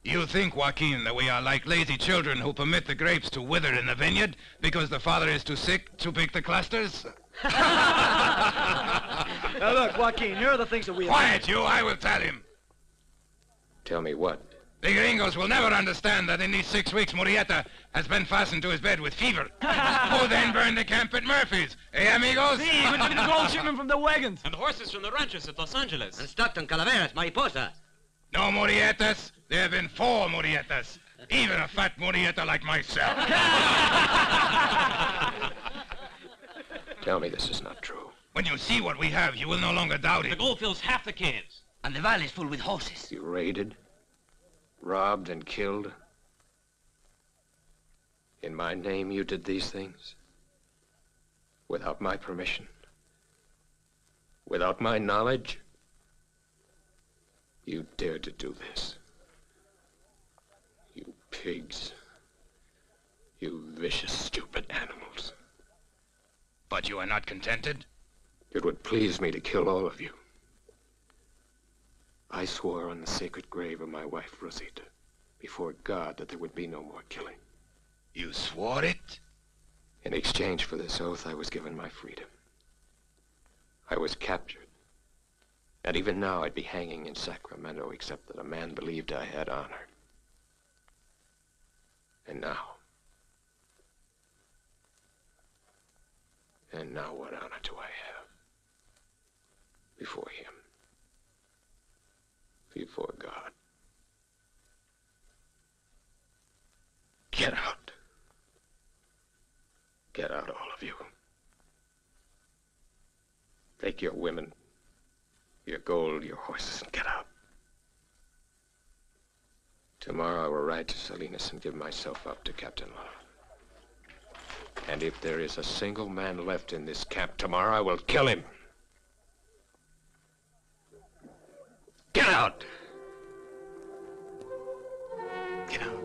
You think, Joaquin, that we are like lazy children who permit the grapes to wither in the vineyard because the father is too sick to pick the clusters? Now look, Joaquin, here are the things that we have Quiet, you, I will tell him. Tell me what? The gringos will never understand that in these 6 weeks Murieta has been fastened to his bed with fever. Who then burned the camp at Murphy's? Eh, amigos? See, even took the gold shipment from the wagons. And the horses from the ranches at Los Angeles. And Stockton, Calaveras, Mariposa. No Murietas. There have been 4 Murietas. Even a fat Murieta like myself. Tell me this is not true. When you see what we have, you will no longer doubt it. The gold fills half the cans. And the valley is full with horses. You raided, robbed, and killed. In my name, you did these things? Without my permission? Without my knowledge? You dared to do this. You pigs. You vicious, stupid animals. But you are not contented? It would please me to kill all of you. I swore on the sacred grave of my wife, Rosita, before God, that there would be no more killing. You swore it? In exchange for this oath, I was given my freedom. I was captured. And even now, I'd be hanging in Sacramento, except that a man believed I had honor. And now what honor do I have? Before him. Before God. Get out. Get out, all of you. Take your women, your gold, your horses, and get out. Tomorrow I will ride to Salinas and give myself up to Captain Love. And if there is a single man left in this camp tomorrow, I will kill him. Get out! Get out.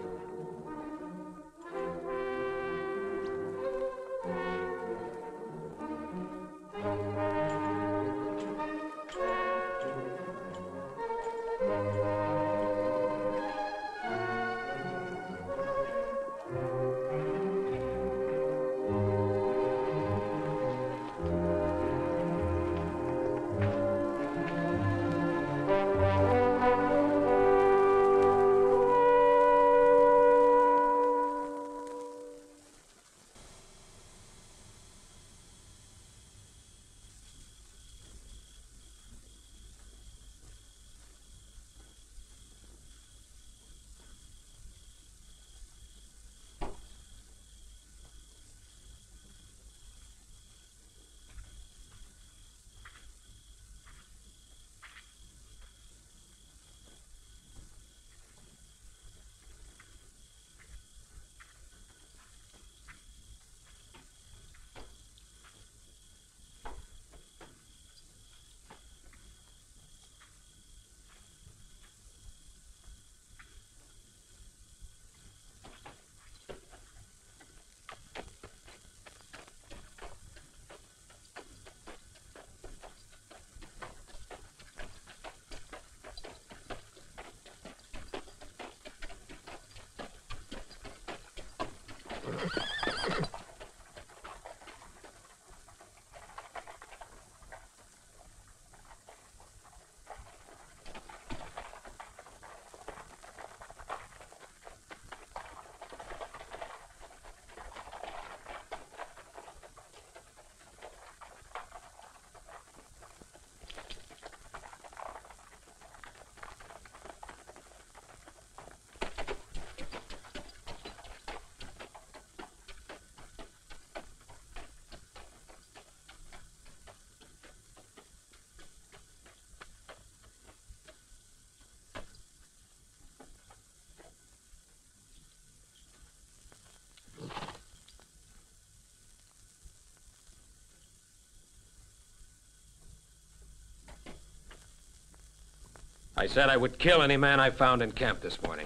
I said I would kill any man I found in camp this morning.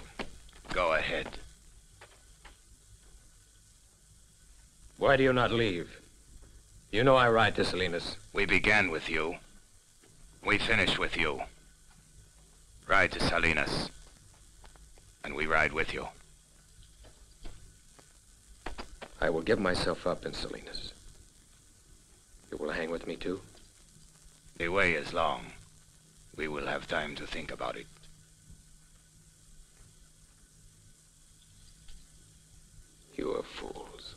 Go ahead. Why do you not leave? You know I ride to Salinas. We began with you. We finish with you. Ride to Salinas. And we ride with you. I will give myself up in Salinas. You will hang with me too? The way is long. We will have time to think about it. You are fools.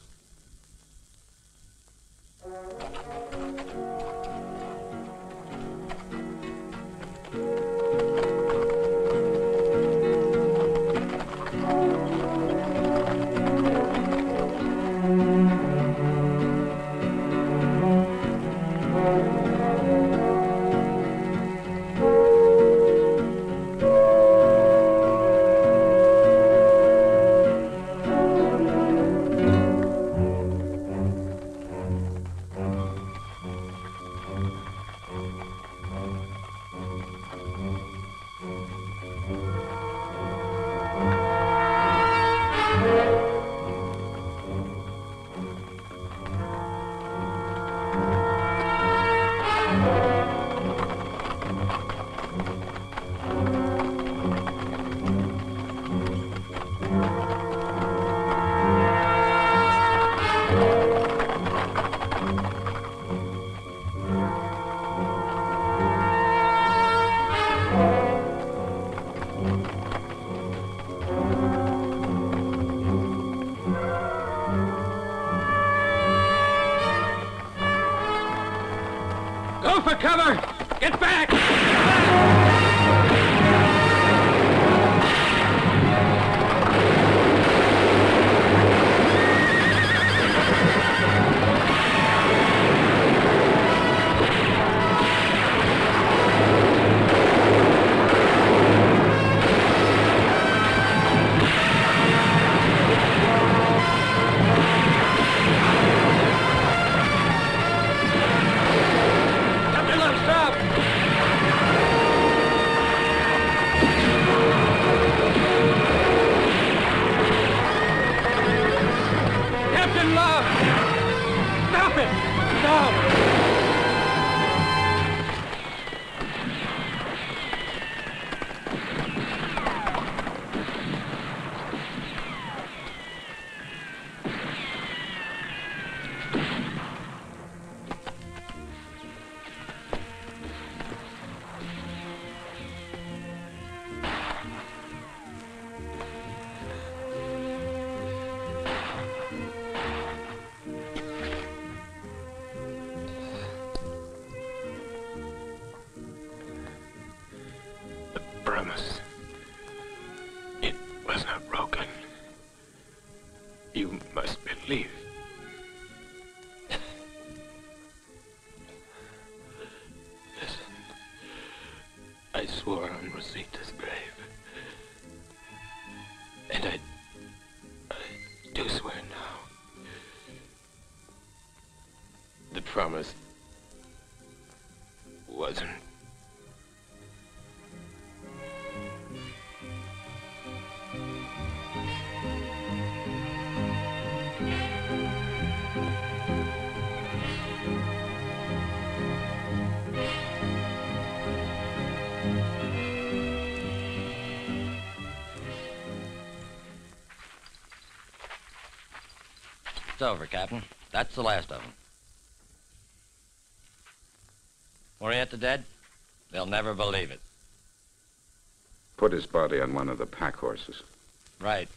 Go for cover! Get back! Promise. It was not broken. You must believe. Listen. I swore on Rosita's grave. And I do swear now. The promise wasn't. It's over, Captain. That's the last of them. Murieta dead? They'll never believe it. Put his body on one of the pack horses. Right.